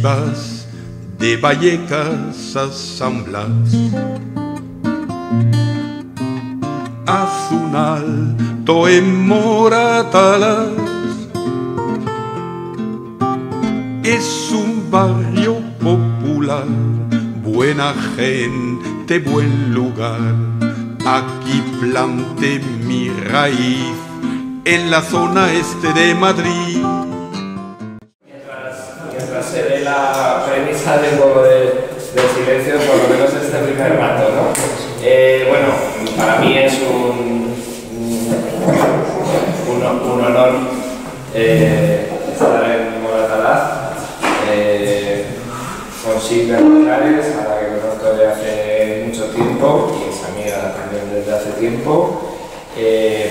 ibas de Vallecas a San Blas, Azunalto en Moratalas. Es un barrio popular, buena gente, buen lugar. Aquí planté mi raíz en la zona este de Madrid. Mientras se ve la premisa de un poco de silencio, por lo menos este primer rato, ¿no? Bueno, para mí es un honor estar en Moratalaz con Silvia González, a la que conozco desde hace mucho tiempo y es amiga también desde hace tiempo,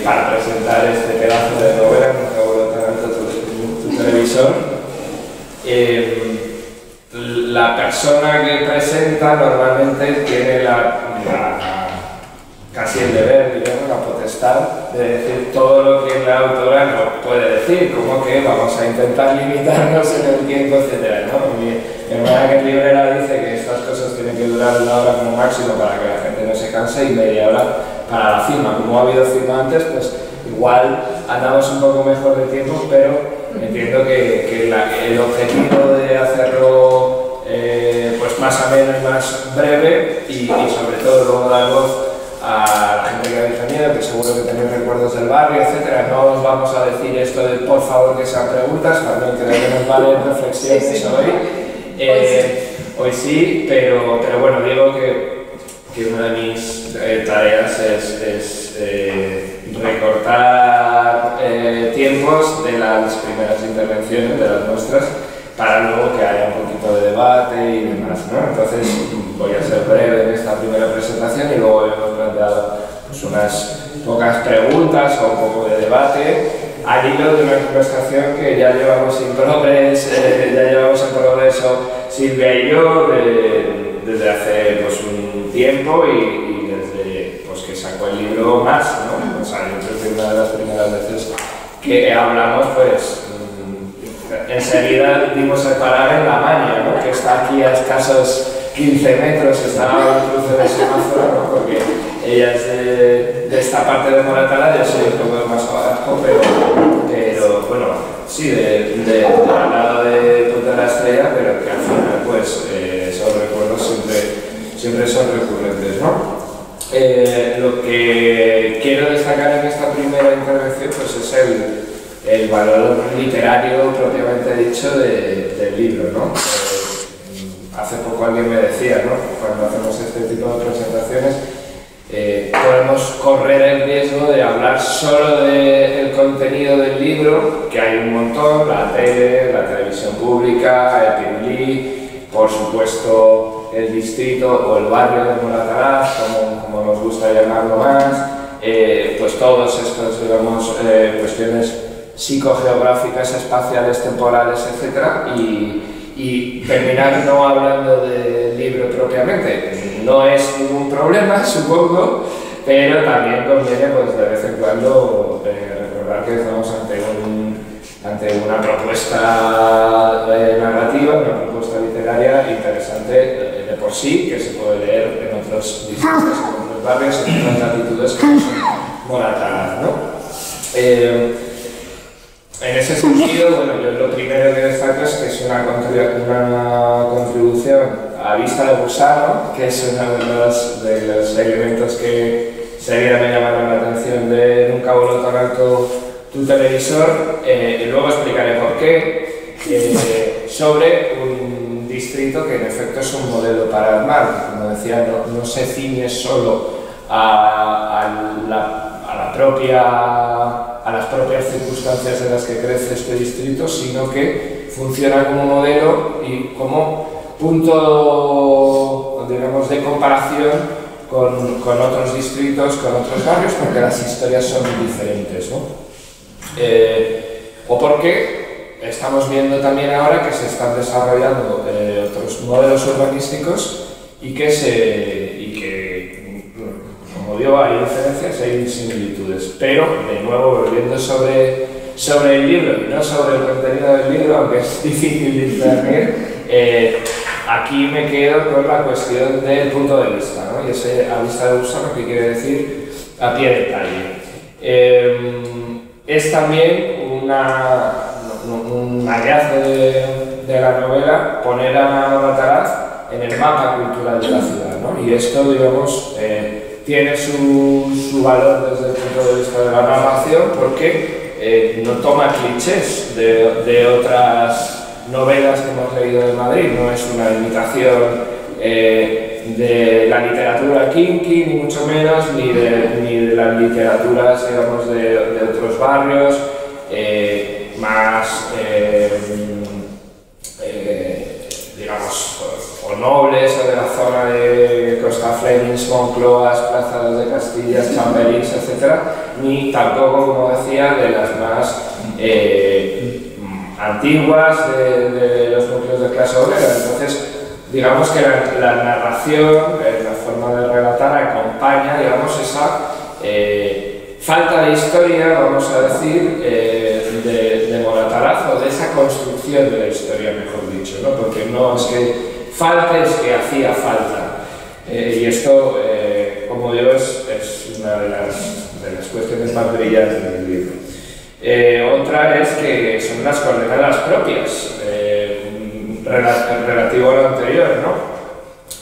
para presentar este pedazo de novela, Nunca vuelvo tan alto tu televisor. La persona que presenta normalmente tiene casi el deber, digamos, la potestad de decir todo lo que la autora no puede decir, como que vamos a intentar limitarnos en el tiempo, etc., ¿no? Mi hermana, que es librera, dice que estas cosas tienen que durar 1 hora como máximo para que la gente no se canse y media hora para la firma. Como ha habido firma antes, pues igual andamos un poco mejor de tiempo, pero entiendo que el objetivo de hacerlo pues más ameno y más breve y sobre todo luego dar voz a la gente que habéis venido, que seguro que tenéis recuerdos del barrio, etcétera. No os vamos a decir esto de por favor que sean preguntas, también creo que nos valen reflexiones hoy sí, pero bueno, digo que una de mis tareas es recortar tiempos de las primeras intervenciones, de las nuestras, para luego que haya un poquito de debate y demás, ¿no? Entonces voy a ser breve en esta primera presentación y luego hemos planteado pues, unas pocas preguntas o un poco de debate al hilo de una conversación que ya llevamos en progreso Silvia y yo desde hace pues, un tiempo y desde pues, que sacó el libro Más, ¿no? O sea, yo creo que una de las primeras veces que hablamos, pues enseguida dimos el parar en La Maña, ¿no? Que está aquí a escasos 15 metros, está a un cruce de semáforo, ¿no? Porque ella es de esta parte de Moratalaz, yo soy un poco más abajo, pero bueno, sí, al lado de Punta de la Estrella, pero que al final, pues, esos recuerdos siempre son recurrentes, ¿no? Lo que quiero destacar en esta primera intervención, pues, es el valor literario propiamente dicho del libro, ¿no? Hace poco alguien me decía, ¿no? Cuando hacemos este tipo de presentaciones, podemos correr el riesgo de hablar solo del contenido del libro, que hay un montón, la tele, la televisión pública, el Pirulí, por supuesto el distrito o el barrio de Moratalaz, como nos gusta llamarlo más, pues todos estos, digamos, cuestiones psicogeográficas, espaciales, temporales, etc. Y terminar no hablando del libro propiamente. No es ningún problema, supongo, pero también conviene pues, de vez en cuando recordar que estamos ante una propuesta narrativa, una propuesta literaria interesante de por sí, que se puede leer en otros distritos, en otros barrios, en otras latitudes como son Moratalaz, ¿no? En ese sentido, bueno, yo lo primero que destaco es que es una contribución a vista de gusano, que es uno de los elementos que enseguida me llamaron la atención de Nunca vuelvo tan alto tu televisor, y luego explicaré por qué, sobre un distrito que en efecto es un modelo para armar, como decía, no se ciñe solo a las propias circunstancias en las que crece este distrito, sino que funciona como modelo y como punto, digamos, de comparación con otros distritos, con otros barrios, porque las historias son diferentes, ¿no? O porque estamos viendo también ahora que se están desarrollando otros modelos urbanísticos y que, como digo, hay diferencias, hay similitudes, pero, de nuevo, volviendo sobre el libro y no sobre el contenido del libro, aunque es difícil discernir, aquí me quedo con la cuestión del punto de vista, ¿no? Y ese a vista de gusano, ¿qué quiere decir? A pie de calle. Es también un hallazgo de la novela poner a Moratalaz en el mapa cultural de la ciudad, ¿no? Y esto, digamos, tiene su valor desde el punto de vista de la narración porque no toma clichés de otras novelas que hemos leído de Madrid, no es una imitación de la literatura kinky, ni mucho menos, ni de las literaturas, digamos, de otros barrios más, digamos, o nobles, o de la zona de Costa Flemings, Moncloas, Plaza de Castillas, Chamberís, etc., ni tampoco, como decía, de las más antiguas de los núcleos de clase obrera. Entonces, digamos que la narración, la forma de relatar, acompaña, digamos, esa falta de historia, vamos a decir, de Moratalaz, o de esa construcción de la historia, mejor dicho, ¿no? Porque no es que falte, es que hacía falta. Y esto, como digo, es una de las cuestiones más brillantes del libro. Otra es que son las coordenadas propias, relativo a lo anterior, ¿no?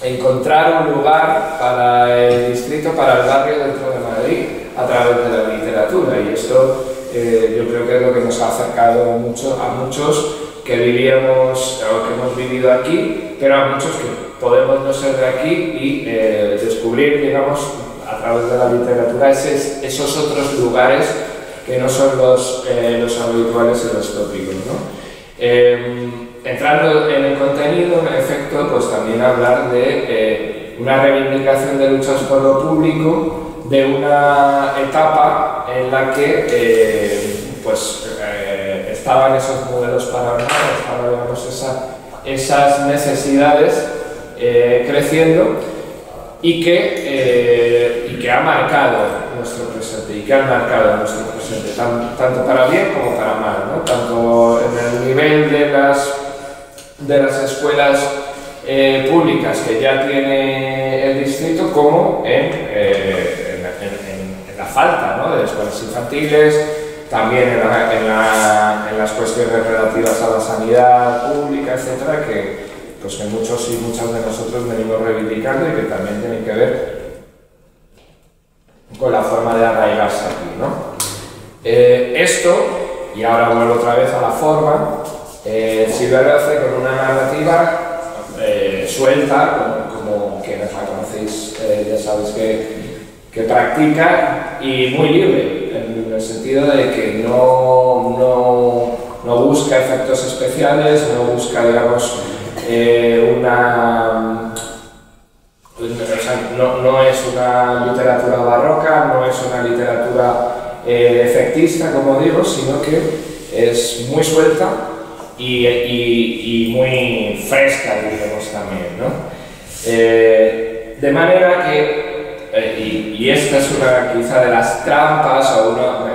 Encontrar un lugar para el distrito, para el barrio dentro de Madrid, a través de la literatura, y esto yo creo que es lo que nos ha acercado mucho a muchos que vivíamos o que hemos vivido aquí, pero a muchos que podemos no ser de aquí y descubrir, digamos, a través de la literatura esos otros lugares que no son los habituales y los tópicos, ¿no? Entrando en el contenido, en efecto, pues también hablar de una reivindicación de luchas por lo público, de una etapa en la que estaban esos modelos paranormales, estaban, digamos, esas necesidades creciendo y que ha marcado nuestro presente y que han marcado nuestro presente, tanto para bien como para mal, ¿no? Tanto en el nivel de las escuelas públicas que ya tiene el distrito, como en la falta, ¿no?, de escuelas infantiles, también en las cuestiones relativas a la sanidad pública, etcétera, que muchos y muchas de nosotros venimos reivindicando y que también tienen que ver con la forma de arraigarse aquí, ¿no? Esto, y ahora vuelvo otra vez a la forma, Silvia lo hace con una narrativa suelta, como quienes la conocéis ya sabéis que practica, y muy libre, en el sentido de que no busca efectos especiales, no busca, digamos, no es una literatura barroca, no es una literatura efectista, como digo, sino que es muy suelta y muy fresca, digamos, también, ¿no? De manera que, y esta es una quizá de las trampas o una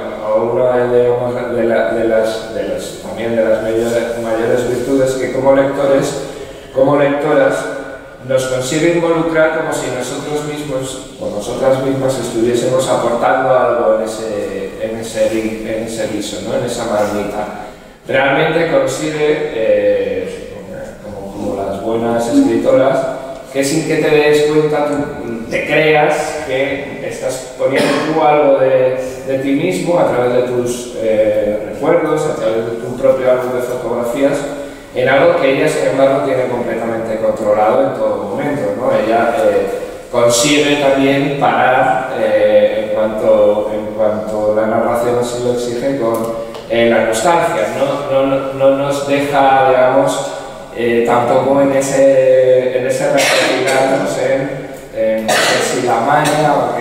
también de las mayores virtudes, que como lectores, como lectoras, nos consigue involucrar como si nosotros mismos o nosotras mismas estuviésemos aportando algo en ese guiso, ¿no?, en esa marmita. Realmente consigue, como las buenas escritoras, que sin que te des cuenta tú te creas que estás poniendo tú algo de ti mismo a través de tus recuerdos, a través de tu propio álbum de fotografías, en algo que ella, sin embargo, tiene completamente controlado en todo momento, ¿no? Ella consigue también parar, en cuanto la narración así lo exige, con la nostalgia. No nos deja, digamos, tampoco en ese refugiarnos en que si la maña o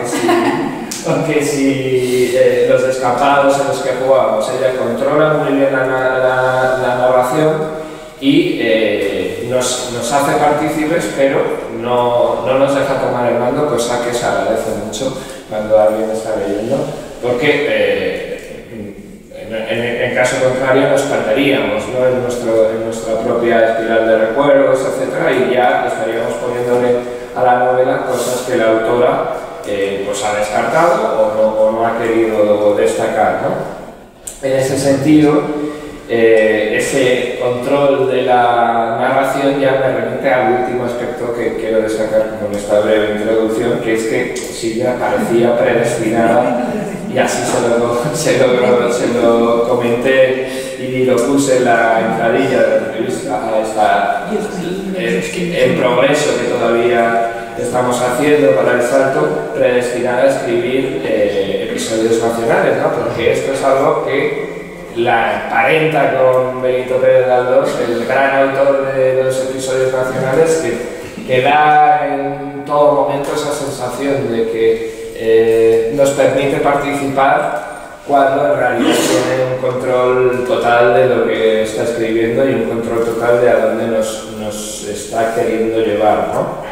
que si los escapados en los que jugamos. Ella controla muy bien la narración y nos hace partícipes, pero no nos deja tomar el mando, cosa que se agradece mucho cuando alguien está leyendo, porque en caso contrario nos perderíamos, ¿no?, en nuestra propia espiral de recuerdos, etc., y ya estaríamos poniéndole a la novela cosas que la autora pues ha descartado o no ha querido destacar, ¿no? En ese sentido, ese control de la narración ya me remite al último aspecto que quiero destacar con esta breve introducción, que es que Silvia parecía predestinada, y así se lo comenté y lo puse en la entradilla de la entrevista a esta, el progreso que todavía estamos haciendo para el salto, predestinada a escribir episodios nacionales, ¿no? Porque esto es algo que la emparenta con Benito Pérez Galdós, el gran autor de los episodios nacionales, que da en todo momento esa sensación de que nos permite participar cuando en realidad tiene un control total de lo que está escribiendo y un control total de a dónde nos está queriendo llevar, ¿no?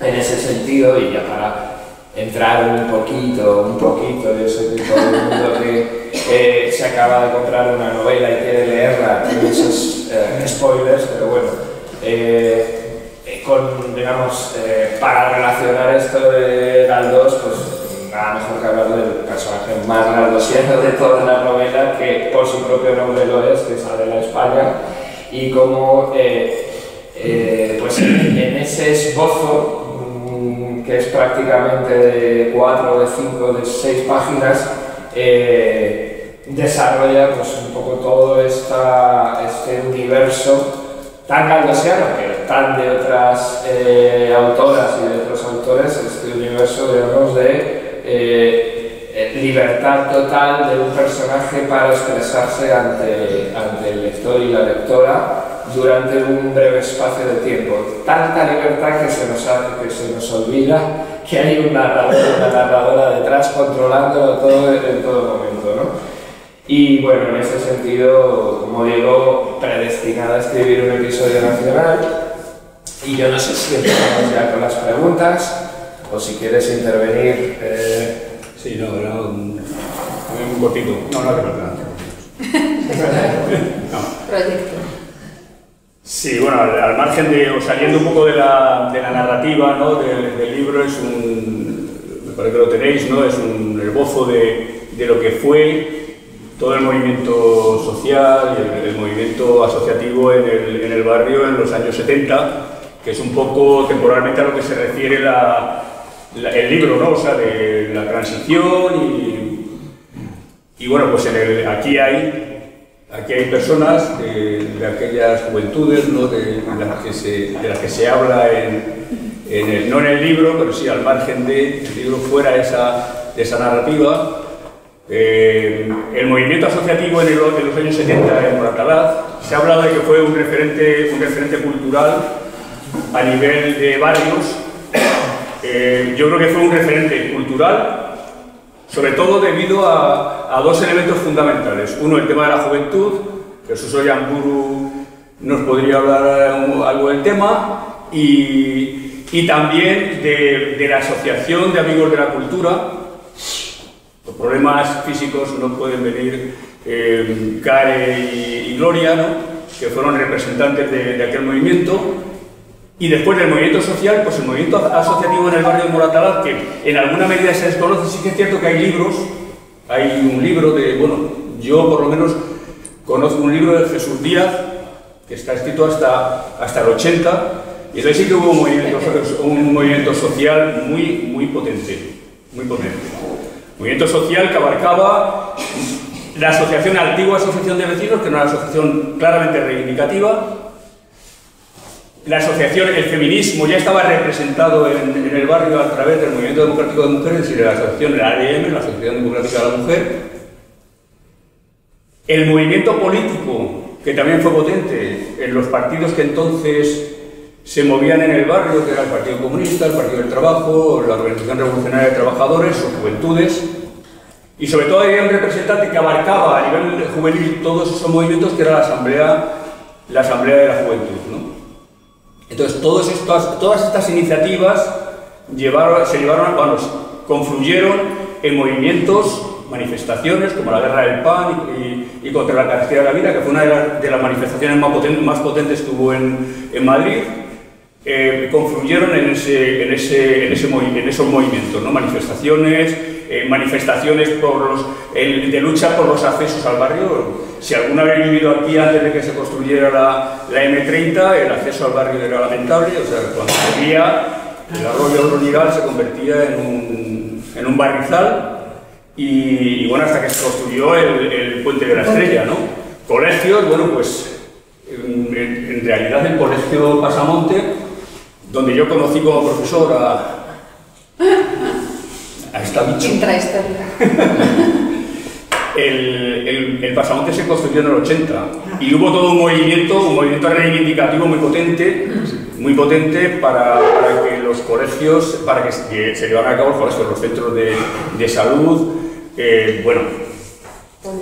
En ese sentido, y ya para entrar un poquito, yo sé que todo el mundo que se acaba de comprar una novela y quiere leerla tiene esos spoilers, pero bueno, para relacionar esto de Galdós, pues nada mejor que hablar del personaje más galdosiano de toda la novela, que por su propio nombre lo es, que es Adela España, y como pues en ese esbozo, que es prácticamente de 4, de 5, de 6 páginas, desarrolla pues un poco todo este universo tan galdosiano, que tan de otras autoras y de otros autores, este universo, digamos, de libertad total de un personaje para expresarse ante el lector y la lectora durante un breve espacio de tiempo. Tanta libertad que se nos olvida que hay una narradora detrás controlándolo todo en todo momento, ¿no? Y bueno, en ese sentido, como digo, predestinada a escribir un episodio nacional. Y yo no sé si empezamos ya con las preguntas o si quieres intervenir. Sí, no, era un cortito. No hace falta. No. Proyecto. Sí, bueno, al margen de, o saliendo un poco de la narrativa, ¿no?, del libro, es me parece que lo tenéis, ¿no?, es un esbozo de lo que fue todo el movimiento social y el movimiento asociativo en el barrio en los años 70, que es un poco temporalmente a lo que se refiere el libro, ¿no?, o sea, de la transición y bueno, pues aquí hay personas de aquellas juventudes, ¿no?, de las que se habla no en el libro, pero sí al margen del libro, fuera de esa narrativa. El movimiento asociativo en los años 70 en Moratalaz, se ha hablado de que fue un referente cultural a nivel de barrios. Yo creo que fue un referente cultural, sobre todo debido a dos elementos fundamentales. Uno, el tema de la juventud, que Suso Yamburu nos podría hablar algo del tema, y también de la Asociación de Amigos de la Cultura. Los problemas físicos no pueden venir Care y Gloria, ¿no?, que fueron representantes de aquel movimiento. Y después del movimiento social, pues el movimiento asociativo en el barrio de Moratalaz, que en alguna medida se desconoce. Sí que es cierto que hay libros, hay un libro bueno, yo por lo menos conozco un libro de Jesús Díaz, que está escrito hasta el 80, y entonces sí que hubo un movimiento social muy potente, muy potente. Movimiento social que abarcaba la asociación, la antigua asociación de vecinos, que era una asociación claramente reivindicativa. La asociación, el feminismo ya estaba representado en el barrio a través del Movimiento Democrático de Mujeres y de la asociación, la ADM, la Asociación Democrática de la Mujer. El movimiento político, que también fue potente en los partidos que entonces se movían en el barrio, que era el Partido Comunista, el Partido del Trabajo, la Organización Revolucionaria de Trabajadores, sus juventudes, y sobre todo había un representante que abarcaba a nivel juvenil todos esos movimientos, que era la Asamblea de la Juventud, ¿no? Entonces, todas estas iniciativas confluyeron en movimientos manifestaciones como la Guerra del Pan y contra la carestía de la vida, que fue una de las manifestaciones más potentes que hubo en Madrid, confluyeron en esos movimientos, ¿no? Manifestaciones de lucha por los accesos al barrio. Si alguna vez habéis vivido aquí antes de que se construyera la M30, el acceso al barrio era lamentable, o sea, cuando llovía, el arroyo Ronigal se convertía en un barrizal y bueno, hasta que se construyó el Puente de la Estrella, ¿no? Colegios, bueno, pues en realidad el Colegio Pasamonte, donde yo conocí como profesor a esta bicha. Intrahistoria. El Pasamonte se construyó en el 80 y hubo todo un movimiento reivindicativo muy potente para que los colegios, para que se llevaran a cabo los colegios, los centros de salud, bueno,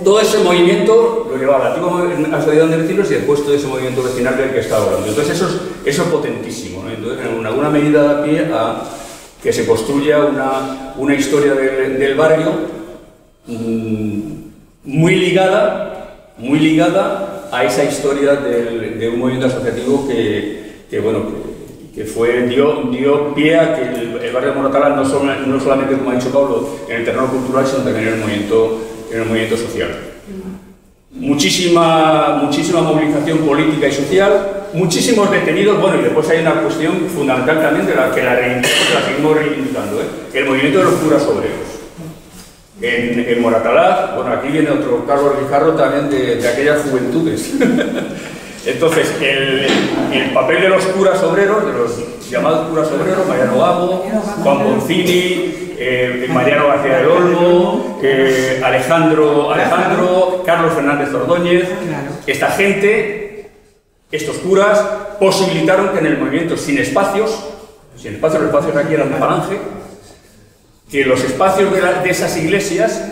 todo ese movimiento lo llevaba la antigua asociación de vecinos y después todo ese movimiento vecinal del que estaba hablando. Entonces eso es potentísimo, ¿no? Entonces, en alguna medida da pie a que se construya una historia del barrio muy ligada a esa historia de un movimiento asociativo que dio pie a que el barrio de Moratalá no solamente, como ha dicho Pablo, en el terreno cultural, sino también en el movimiento social. Muchísima movilización política y social, muchísimos detenidos, bueno, y después hay una cuestión fundamental también de la que la seguimos reivindicando, el movimiento de los curas obreros. En Moratalaz, bueno, aquí viene otro Carlos Guijarro también de aquellas juventudes. Entonces, el papel de los curas obreros, de los llamados curas obreros, Mariano Gago, Juan Boncini, Mariano García del Olmo, Alejandro, Carlos Fernández Ordóñez, esta gente, estos curas, posibilitaron que en el movimiento sin espacios, los espacios aquí eran de Falange, que los espacios de esas iglesias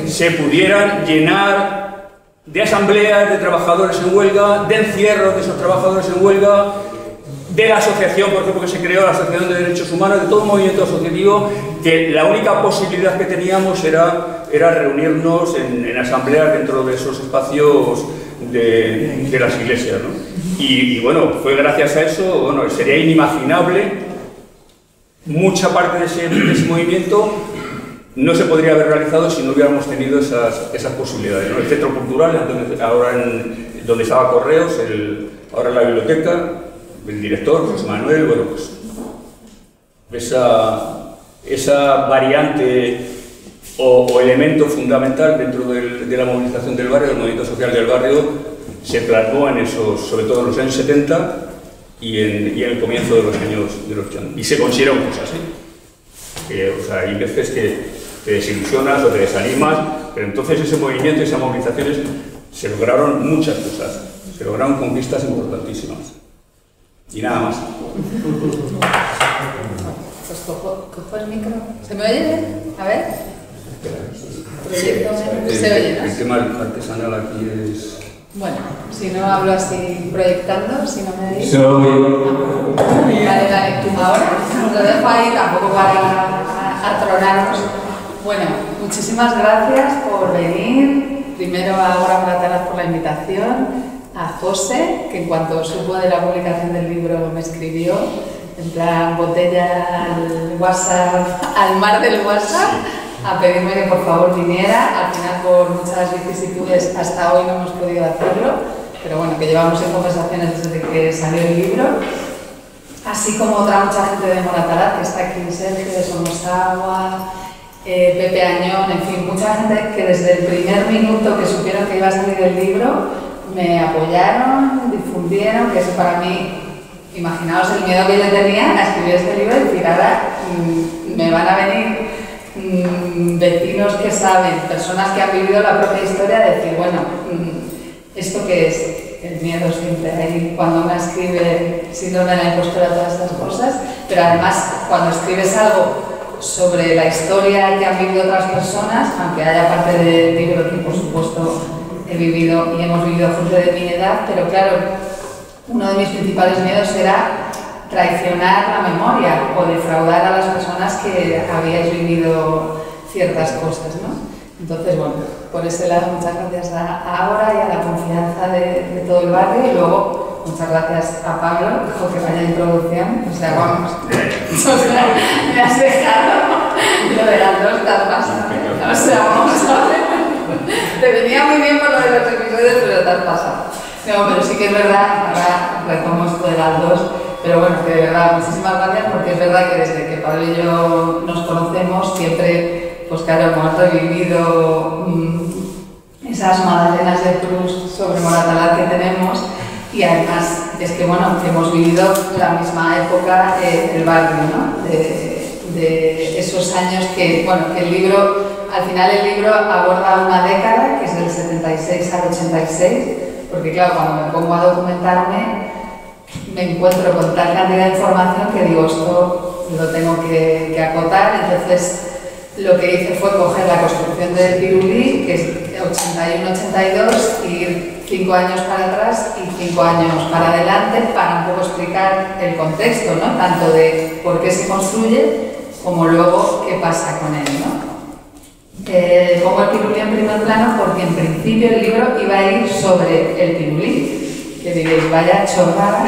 se pudieran llenar de asambleas de trabajadores en huelga, de encierros de esos trabajadores en huelga, de la asociación, por ejemplo, que se creó la Asociación de Derechos Humanos, de todo un movimiento asociativo, que la única posibilidad que teníamos era reunirnos en asambleas dentro de esos espacios de las iglesias, ¿no? Y bueno, fue gracias a eso, bueno, sería inimaginable. Mucha parte de ese movimiento no se podría haber realizado si no hubiéramos tenido esas posibilidades, ¿no? El centro cultural, ahora donde estaba Correos, ahora la biblioteca, el director, José Manuel, bueno, pues esa variante o elemento fundamental dentro de la movilización del barrio, del movimiento social del barrio, se plasmó sobre todo en los años 70 y en el comienzo de los años 80. Y se consiguieron cosas, o sea, hay veces que te desilusionas o te desanimas, pero entonces ese movimiento y esas movilizaciones se lograron muchas cosas, se lograron conquistas importantísimas. Y nada más. Pues cojo el micro. ¿Se me oye bien? A ver. ¿Se oye, no? El tema artesanal aquí es... Bueno, si no hablo así proyectando, si no me oís. Vale, ahora lo dejo ahí tampoco para atronarnos. Bueno, muchísimas gracias por venir. Primero a Ágora Moratalaz por la invitación. A José, que en cuanto supo de la publicación del libro me escribió, en plan botella al WhatsApp, al mar del WhatsApp, a pedirme que por favor viniera. Al final, por muchas vicisitudes, hasta hoy no hemos podido hacerlo, pero bueno, que llevamos en conversaciones desde que salió el libro. Así como otra mucha gente de Moratalaz, que está aquí, Sergio de Somosagua, Pepe Añón, en fin, mucha gente que desde el primer minuto que supieron que iba a salir el libro, me apoyaron, difundieron, que eso para mí, imaginaos el miedo que yo tenía a escribir este libro y decir, ahora me van a venir vecinos que saben, personas que han vivido la propia historia, decir, bueno, ¿esto qué es? El miedo siempre hay cuando uno escribe síndrome de la impostora, todas estas cosas, pero además cuando escribes algo sobre la historia que han vivido otras personas, aunque haya parte del libro que por supuesto he vivido y hemos vivido gente de mi edad, pero claro, uno de mis principales miedos era traicionar la memoria o defraudar a las personas que habíais vivido ciertas cosas, ¿no? Entonces, bueno, por ese lado muchas gracias a Ágora y a la confianza de todo el barrio, y luego muchas gracias a Pablo, que vaya introducción, o sea, vamos, me has dejado lo de las 2 tapas, o sea, vamos a ver, te venía muy bien por lo de los episodios, pero te has pasado. No, pero sí que es verdad, ahora retomo esto de las 2, pero bueno, que de verdad, muchísimas gracias, porque es verdad que desde que Pablo y yo nos conocemos, siempre, pues claro, hemos revivido esas magdalenas de Proust sobre Moratalaz que tenemos, y además es que, bueno, hemos vivido la misma época del barrio, ¿no? De esos años que, bueno, que el libro, al final el libro aborda una década, que es del 76 al 86, porque claro, cuando me pongo a documentarme, me encuentro con tal cantidad de información que digo, esto lo tengo que acotar. Entonces lo que hice fue coger la construcción del Pirulí, que es 81-82, y ir 5 años para atrás y 5 años para adelante, para un poco explicar el contexto, ¿no? Tanto de por qué se construye como luego qué pasa con él, ¿no? Pongo el Pirulí en primer plano porque en principio el libro iba a ir sobre el Pirulí, que diréis, vaya chorrada.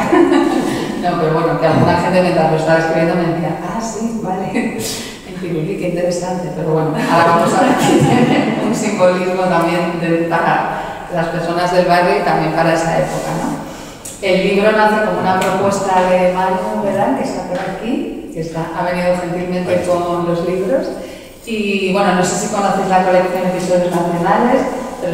No, pero bueno, que alguna gente mientras lo estaba escribiendo me decía, ah, sí, vale, el Pirulí, qué interesante, pero bueno, ahora vamos a ver que tiene un simbolismo también para las personas del barrio y también para esa época, ¿no? El libro nace como una propuesta de Mario, ¿verdad?, que está por aquí, que ha venido gentilmente con los libros. Y bueno, no sé si conocéis la colección Episodios Nacionales, pero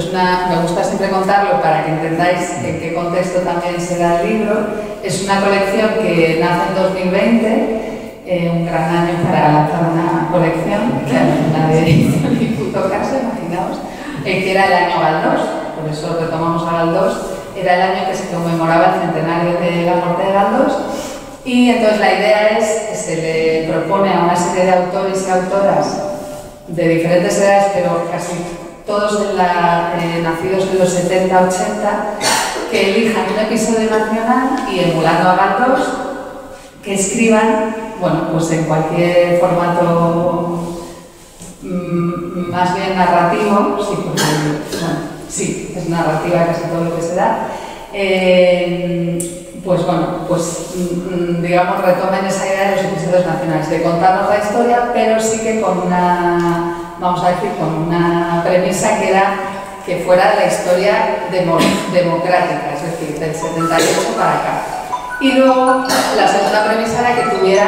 me gusta siempre contarlo para que entendáis en qué contexto también se da el libro. Es una colección que nace en 2020, un gran año para lanzar una colección, que nadie hizo ni puto caso, imaginaos, que era el año Galdós, por eso retomamos a Galdós. Era el año que se conmemoraba el centenario de la muerte de Galdós. Y entonces la idea es que se le propone a una serie de autores y autoras de diferentes edades, pero casi todos nacidos en los 70-80, que elijan un episodio nacional y, emulando a Galdós, que escriban, bueno, pues en cualquier formato más bien narrativo, sí, porque, bueno, sí, es narrativa casi todo lo que se da, pues bueno, pues digamos retomen esa idea de los episodios nacionales, de contarnos la historia, pero sí que con una, vamos a decir, con una premisa que era que fuera la historia democrática, es decir, del 78 para acá. Y luego la segunda premisa era que tuviera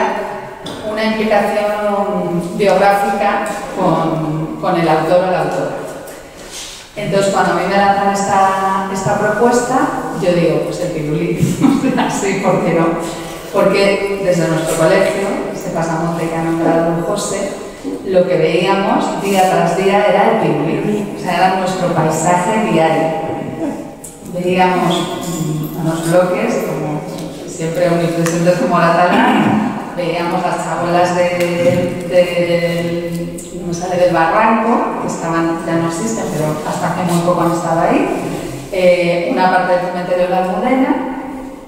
una implicación biográfica con el autor o la autora. Entonces, cuando a mí me lanzan esta propuesta, yo digo, pues el Pirulí, así, ¿por qué no? Porque desde nuestro colegio, este pasamonte que ha nombrado José, lo que veíamos día tras día era el Pirulí, o sea, era nuestro paisaje diario. Veíamos unos bloques, como siempre omnipresentes como la tala, veíamos las chabolas del barranco, que ya no existen, pero hasta hace muy poco no estaba ahí, una parte del cementerio de la Almudena,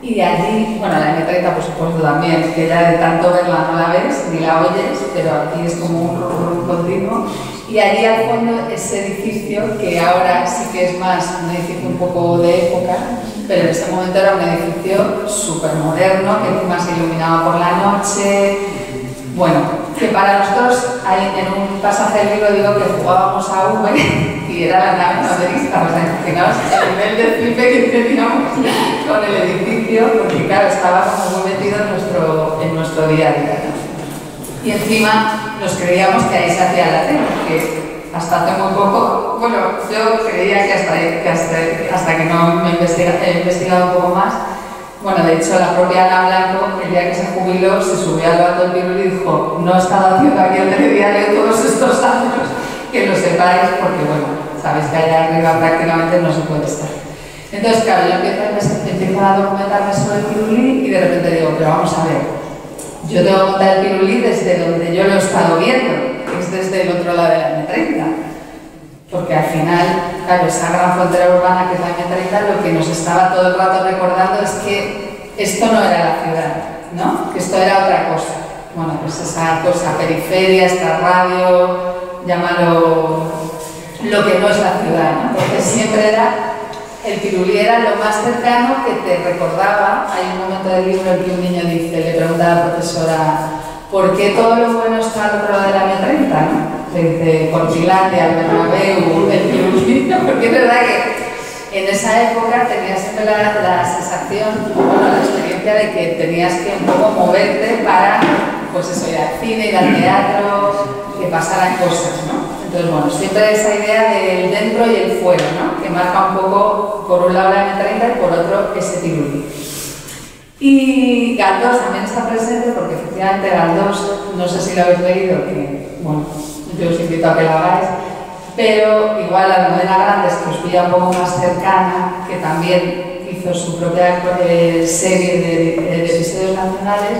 y allí, bueno, la M30 por supuesto también, que ya de tanto verla no la ves ni la oyes, pero aquí es como un continuo, y allí al fondo ese edificio, que ahora sí que es más un edificio un poco de época, pero en ese momento era un edificio súper moderno, que encima se iluminaba por la noche. Bueno, que para nosotros, en un pasaje del libro digo que jugábamos a V y era la nave novelista, o sea, imaginaos el nivel de flipe que teníamos con el edificio, porque claro, estaba como muy metido en nuestro día a día, ¿no? Y encima nos creíamos que ahí se hacía la tele, que hasta hace muy poco, bueno, yo creía que hasta que no me he investigado un poco más. Bueno, de hecho, la propia Ana Blanco, el día que se jubiló, se subió al barco del Pirulí y dijo: no he estado haciendo aquí el telediario todos estos años, que lo sepáis, porque bueno, sabéis que allá arriba prácticamente no se puede estar. Entonces, claro, yo empiezo a documentarme sobre el Pirulí y de repente digo, pero vamos a ver, yo tengo que contar el Pirulí desde donde yo lo he estado viendo, que es desde el otro lado de la M30. Porque al final, claro, esa gran frontera urbana que es la M30, lo que nos estaba todo el rato recordando es que esto no era la ciudad, ¿no? Que esto era otra cosa. Bueno, pues esa cosa, periferia, esta radio, llámalo lo que no es la ciudad, ¿no? Entonces siempre era, el pirulí era lo más cercano que te recordaba. Hay un momento del libro en que un niño dice, le pregunta a la profesora, ¿por qué todo lo bueno está al otro lado de la M30? ¿no? Le dice, por Finlandia, el Bernabéu, el pirulí, porque es verdad que en esa época tenías siempre la sensación, bueno, la experiencia de que tenías que un poco moverte para, pues eso, ir al cine, ir al teatro, que pasaran cosas, ¿no? Entonces, bueno, siempre esa idea del dentro y el fuera, ¿no? Que marca un poco, por un lado la M30 y por otro ese pirulí. Y Galdós también está presente porque efectivamente Galdós, no sé si lo habéis leído, que, bueno, yo os invito a que lo hagáis, pero igual la novela Grandes, que os pilla un poco más cercana, que también hizo su propia serie de episodios nacionales,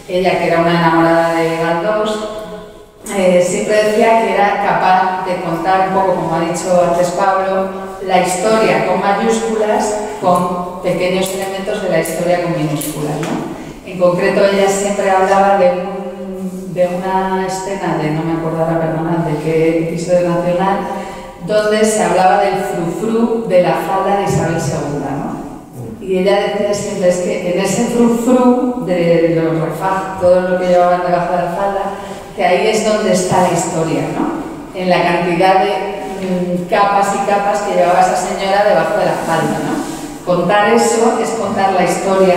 ella que era una enamorada de Galdós, siempre decía que era capaz de contar un poco, como ha dicho antes Pablo, la historia con mayúsculas con pequeños elementos de la historia con minúsculas, ¿no? En concreto, ella siempre hablaba de una escena, no me acuerdo ahora, perdonad, de qué episodio nacional, donde se hablaba del frufru de la falda de Isabel II, ¿no? Y ella decía siempre, es que en ese frufru de los refajos, todo lo que llevaban debajo de la falda, que ahí es donde está la historia, ¿no? En la cantidad de capas y capas que llevaba esa señora debajo de la falda, ¿no? Contar eso es contar la historia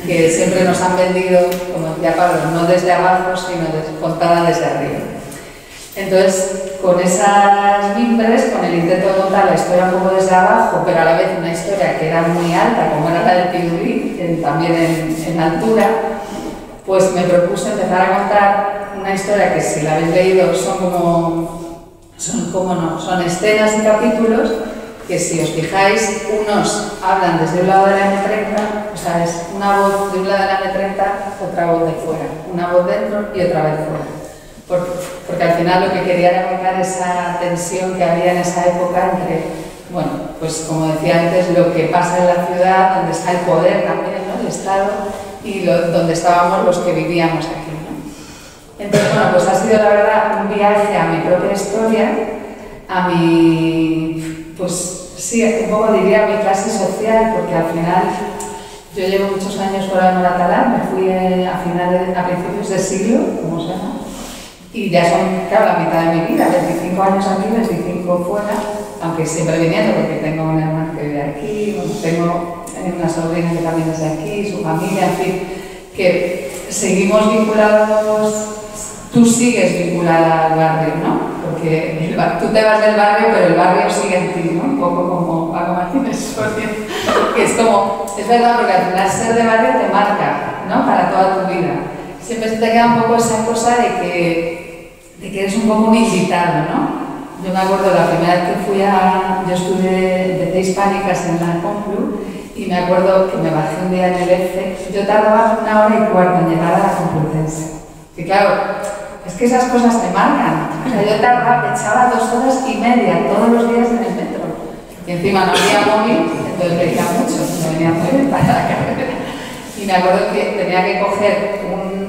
que siempre nos han vendido, como decía Pablo, no desde abajo, sino contada desde arriba. Entonces, con esas mimbres, con el intento de contar la historia un poco desde abajo, pero a la vez una historia que era muy alta, como era la del pirulí, también en altura, pues me propuse empezar a contar una historia que, si la habéis leído, son escenas y capítulos que, si os fijáis, unos hablan desde un lado de la M30, o sea, es una voz de un lado de la M30, otra voz de fuera, una voz dentro y otra vez fuera. Porque al final lo que quería era marcar esa tensión que había en esa época entre, bueno, pues como decía antes, lo que pasa en la ciudad, donde está el poder también, ¿no? El Estado, y donde estábamos los que vivíamos aquí, ¿no? Entonces, bueno, pues ha sido la verdad un viaje a mi propia historia, a mi, pues sí, un poco diría mi clase social, porque al final yo llevo muchos años fuera de Moratalá, me fui a principios de siglo, como se llama, y ya son, claro, la mitad de mi vida, 25 años aquí, 25 fuera, aunque siempre viniendo, porque tengo un hermano que vive aquí, bueno, tengo una sobrina que también es de aquí, su familia, en fin, que seguimos vinculados. Tú sigues vinculada al barrio, ¿no? Porque tú te vas del barrio, pero el barrio sigue en ti, ¿no? Un poco como Paco Martínez Soria, que es como, es verdad, porque al final ser de barrio te marca, ¿no? Para toda tu vida. Siempre se te queda un poco esa cosa de que eres un poco un invitado, ¿no? Yo me acuerdo la primera vez que yo estudié hispánicas en la Complu, y me acuerdo que me bajé un día en el EFE, yo tardaba 1 hora y cuarto en llegar a la Complutense. Y claro, es que esas cosas te marcan. O sea, yo echaba 2 horas y media todos los días en el metro. Y encima no había móvil, entonces leía mucho, me venía muy bien para la carrera. Y me acuerdo que tenía que coger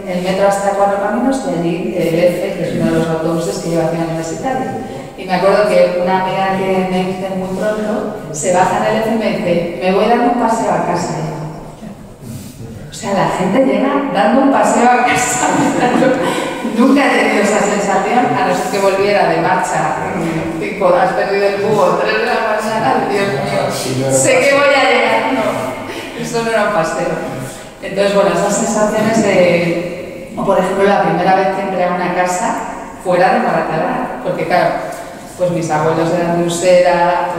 el metro hasta Cuatro Caminos y allí el EFE, que es uno de los autobuses que lleva hacia la universitaria. Y me acuerdo que una amiga que me hice muy pronto se baja en el EFE y me dice, me voy dando un paseo a casa. O sea, la gente llega dando un paseo a casa. Nunca he tenido esa sensación, a no ser que volviera de marcha, tipo, has perdido el búho, 3 de la mañana, Dios mío, sé que voy a llegar. No, eso no era un paseo. Entonces, bueno, esas sensaciones de, o por ejemplo, la primera vez que entré a una casa fuera de Moratalá, porque claro, pues mis abuelos eran de Usera,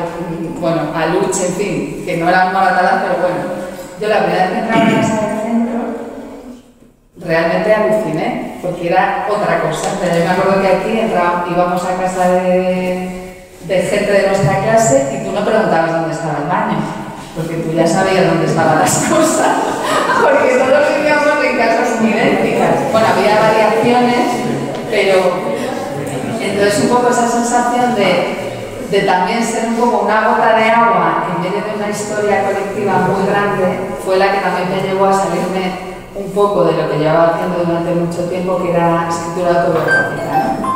bueno, Aluche, en fin, que no eran Moratalá, pero bueno. Yo la primera vez que entraba en casa del centro, realmente aluciné, porque era otra cosa. Pero yo me acuerdo que aquí íbamos a casa de gente de nuestra clase y tú no preguntabas dónde estaba el baño, porque tú ya sabías dónde estaban las cosas, porque todos vivíamos en casas idénticas. Bueno, había variaciones, pero entonces un poco esa sensación de también ser un poco una gota de agua en medio de una historia colectiva muy grande, fue la que también me llevó a salirme un poco de lo que llevaba haciendo durante mucho tiempo, que era escritura autobiográfica, ¿no?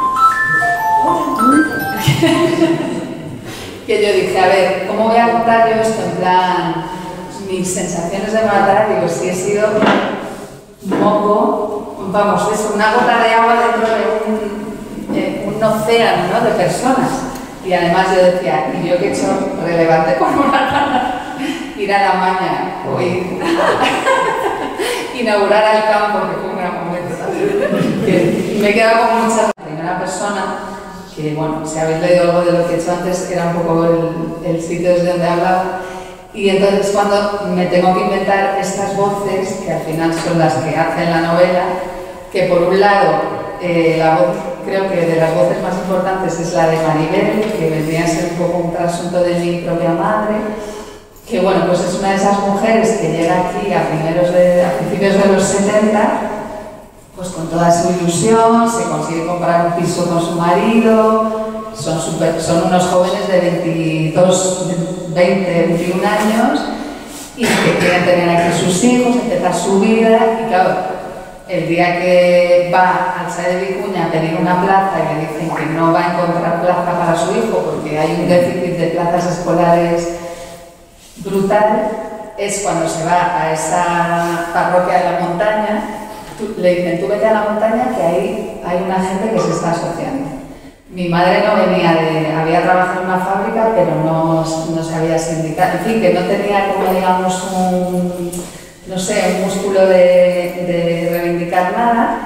que yo dije, a ver, ¿cómo voy a contar yo esto? En plan, mis sensaciones de matar, digo, si he sido un moco, vamos, eso, una gota de agua dentro de un océano, ¿no?, de personas. Y además yo decía, y yo que he hecho relevante por una rana, ir a la maña o ir inaugurar el campo, que fue un gran momento también. Me he quedado con mucha primera persona, que bueno, si habéis leído algo de lo que he hecho antes, era un poco el sitio desde donde he hablado. Y entonces cuando me tengo que inventar estas voces, que al final son las que hacen la novela, que por un lado, la voz, creo que de las voces más importantes es la de Maribel, que vendría a ser un poco un trasunto de mi propia madre, que bueno, pues es una de esas mujeres que llega aquí a principios de los 70, pues con toda su ilusión, se consigue comprar un piso con su marido, son unos jóvenes de 20, 21 años y que quieren tener aquí sus hijos, empezar su vida y claro, el día que va al SAE de Vicuña a pedir una plaza y le dicen que no va a encontrar plaza para su hijo porque hay un déficit de plazas escolares brutal, es cuando se va a esa parroquia de la montaña, le dicen, tú vete a la montaña que ahí hay una gente que se está asociando. Mi madre no venía había trabajado en una fábrica, pero no se había sindicado, en fin, que no tenía como digamos un músculo de reivindicar nada.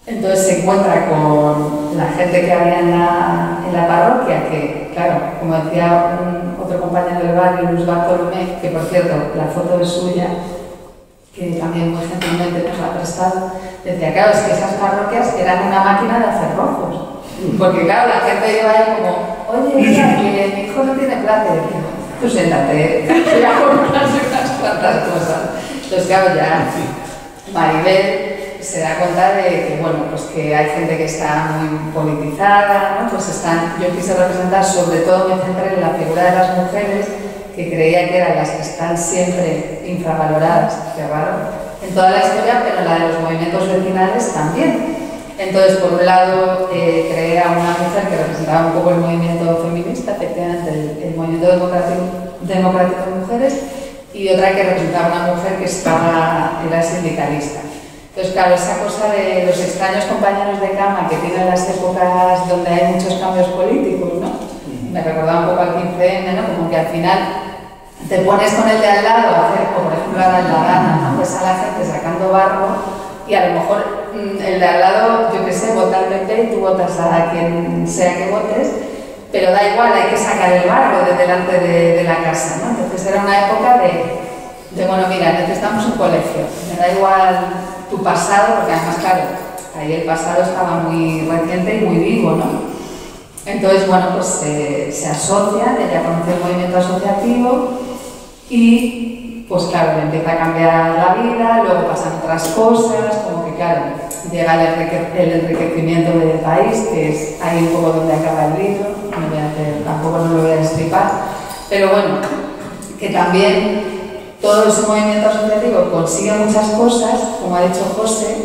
Entonces se encuentra con la gente que había en la parroquia, que claro, como decía otro compañero del barrio, Luis Bartolomé, que por cierto, la foto es suya, que también muy gentilmente nos la ha prestado, decía, claro, es que esas parroquias eran una máquina de hacer rojos. Porque claro, la gente iba ahí como, oye, mira, que mi hijo no tiene plaza, y decía, tú siéntate, voy a comprarse unas cuantas cosas. Entonces claro, ya Maribel se da cuenta de que, bueno, pues que hay gente que está muy politizada, ¿no? Pues yo quise representar, sobre todo me centré en la figura de las mujeres, que creía que eran las que están siempre infravaloradas, qué raro, en toda la historia, pero en la de los movimientos vecinales también. Entonces, por un lado, creé a una mujer que representaba un poco el movimiento feminista, efectivamente el movimiento democrático de mujeres, y otra que representaba a una mujer que era sindicalista. Entonces, claro, esa cosa de los extraños compañeros de cama que tienen las épocas donde hay muchos cambios políticos, ¿no? Me recordaba un poco al 15M, ¿no? Como que al final te pones con el de al lado a hacer, como por ejemplo ahora en La Gana, ¿no? Pues a la gente sacando barro y a lo mejor el de al lado, yo qué sé, vota al PP y tú votas a quien sea que votes, pero da igual, hay que sacar el barro de delante de la casa, ¿no? Entonces era una época de bueno, mira, necesitamos un colegio, me da igual tu pasado, porque además, claro, ahí el pasado estaba muy reciente y muy vivo, ¿no? Entonces, bueno, pues se asocian, ella conoce el movimiento asociativo y, pues claro, le empieza a cambiar la vida, luego pasan otras cosas, como que, claro, llega el enriquecimiento del país, que es ahí un poco donde acaba el libro, tampoco no lo voy a destripar, pero bueno, que también todo ese movimiento asociativo consigue muchas cosas, como ha dicho José,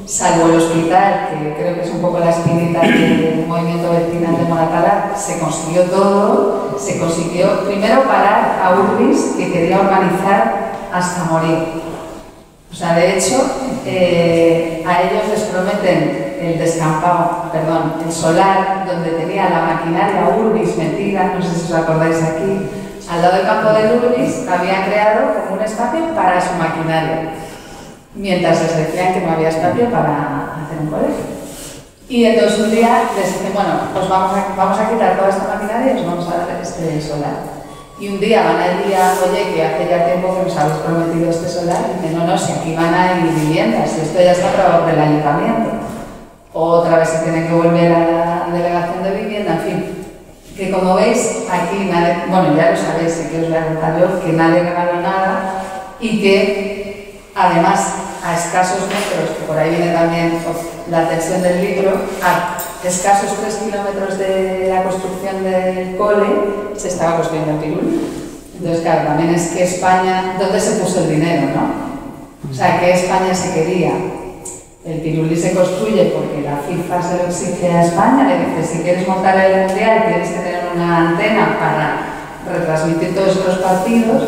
salvo el hospital, que creo que es un poco la espinita del movimiento vecinal de Moratalá, se consiguió todo, se consiguió primero parar a Urbis, que quería organizar hasta morir. O sea, de hecho, a ellos les prometen el solar, donde tenía la maquinaria Urbis metida, no sé si os acordáis aquí, al lado del campo de Urbis, había creado como un espacio para su maquinaria, mientras les decían que no había espacio para hacer un colegio. Y entonces un día les dicen, bueno, pues vamos a quitar toda esta maquinaria y os vamos a dar este solar. Y un día van allí a, oye, que hace ya tiempo que nos habéis prometido este solar, y dicen, no, si aquí van a ir viviendas, y esto ya está a favor del ayuntamiento. Otra vez se tiene que volver a la delegación de vivienda, en fin. Que como veis, aquí nadie, bueno, ya lo sabéis, sé que os voy a contar yo, que nadie regaló nada y que además a escasos metros, que por ahí viene también la tensión del libro, a escasos 3 kilómetros de la construcción del cole se estaba construyendo el Pirul. Entonces, claro, también es que España, ¿dónde se puso el dinero, no? O sea, que España se quería el pirulí se construye porque la FIFA se lo exige a España, le dice, si quieres montar el mundial tienes que tener una antena para retransmitir todos los partidos,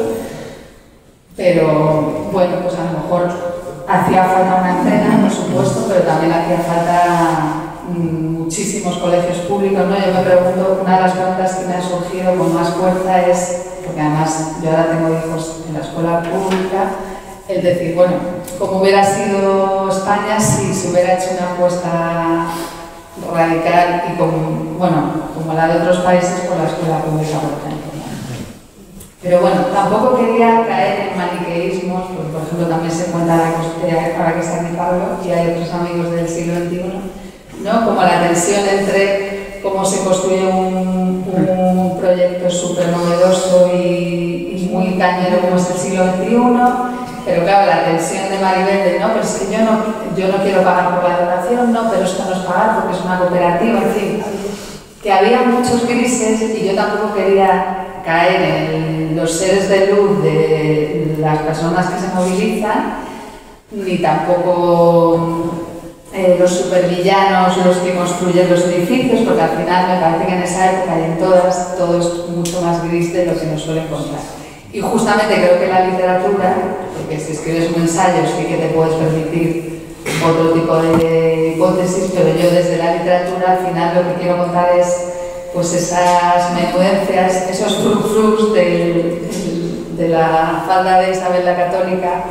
pero bueno, pues a lo mejor hacía falta una antena, por supuesto, pero también hacía falta muchísimos colegios públicos, ¿no? Yo me pregunto, una de las preguntas que me ha surgido con más fuerza es, porque además yo ahora tengo hijos en la escuela pública, el decir, bueno, ¿cómo hubiera sido España si se hubiera hecho una apuesta radical y como la de otros países por la escuela pública, por ejemplo? Pero bueno, tampoco quería caer en maniqueísmos, porque por ejemplo también se cuenta ahora que está aquí Pablo y hay otros amigos del siglo XXI, ¿no? Como la tensión entre cómo se construye un proyecto súper novedoso y muy cañero como es el siglo XXI, pero claro, la tensión de Maribel de no, pero es que yo no quiero pagar por la educación, no, pero esto no es pagar porque es una cooperativa, en fin, que había muchos grises y yo tampoco quería caer en los seres de luz de las personas que se movilizan, ni tampoco los supervillanos, los que construyen los edificios, porque al final me parece que en esa época y en todas, todo es mucho más gris de lo que nos suele contar. Y justamente creo que la literatura, porque si escribes un ensayo sí que te puedes permitir otro tipo de hipótesis, pero yo desde la literatura al final lo que quiero contar es pues esas menudencias, esos frufrus de la falda de Isabel la Católica,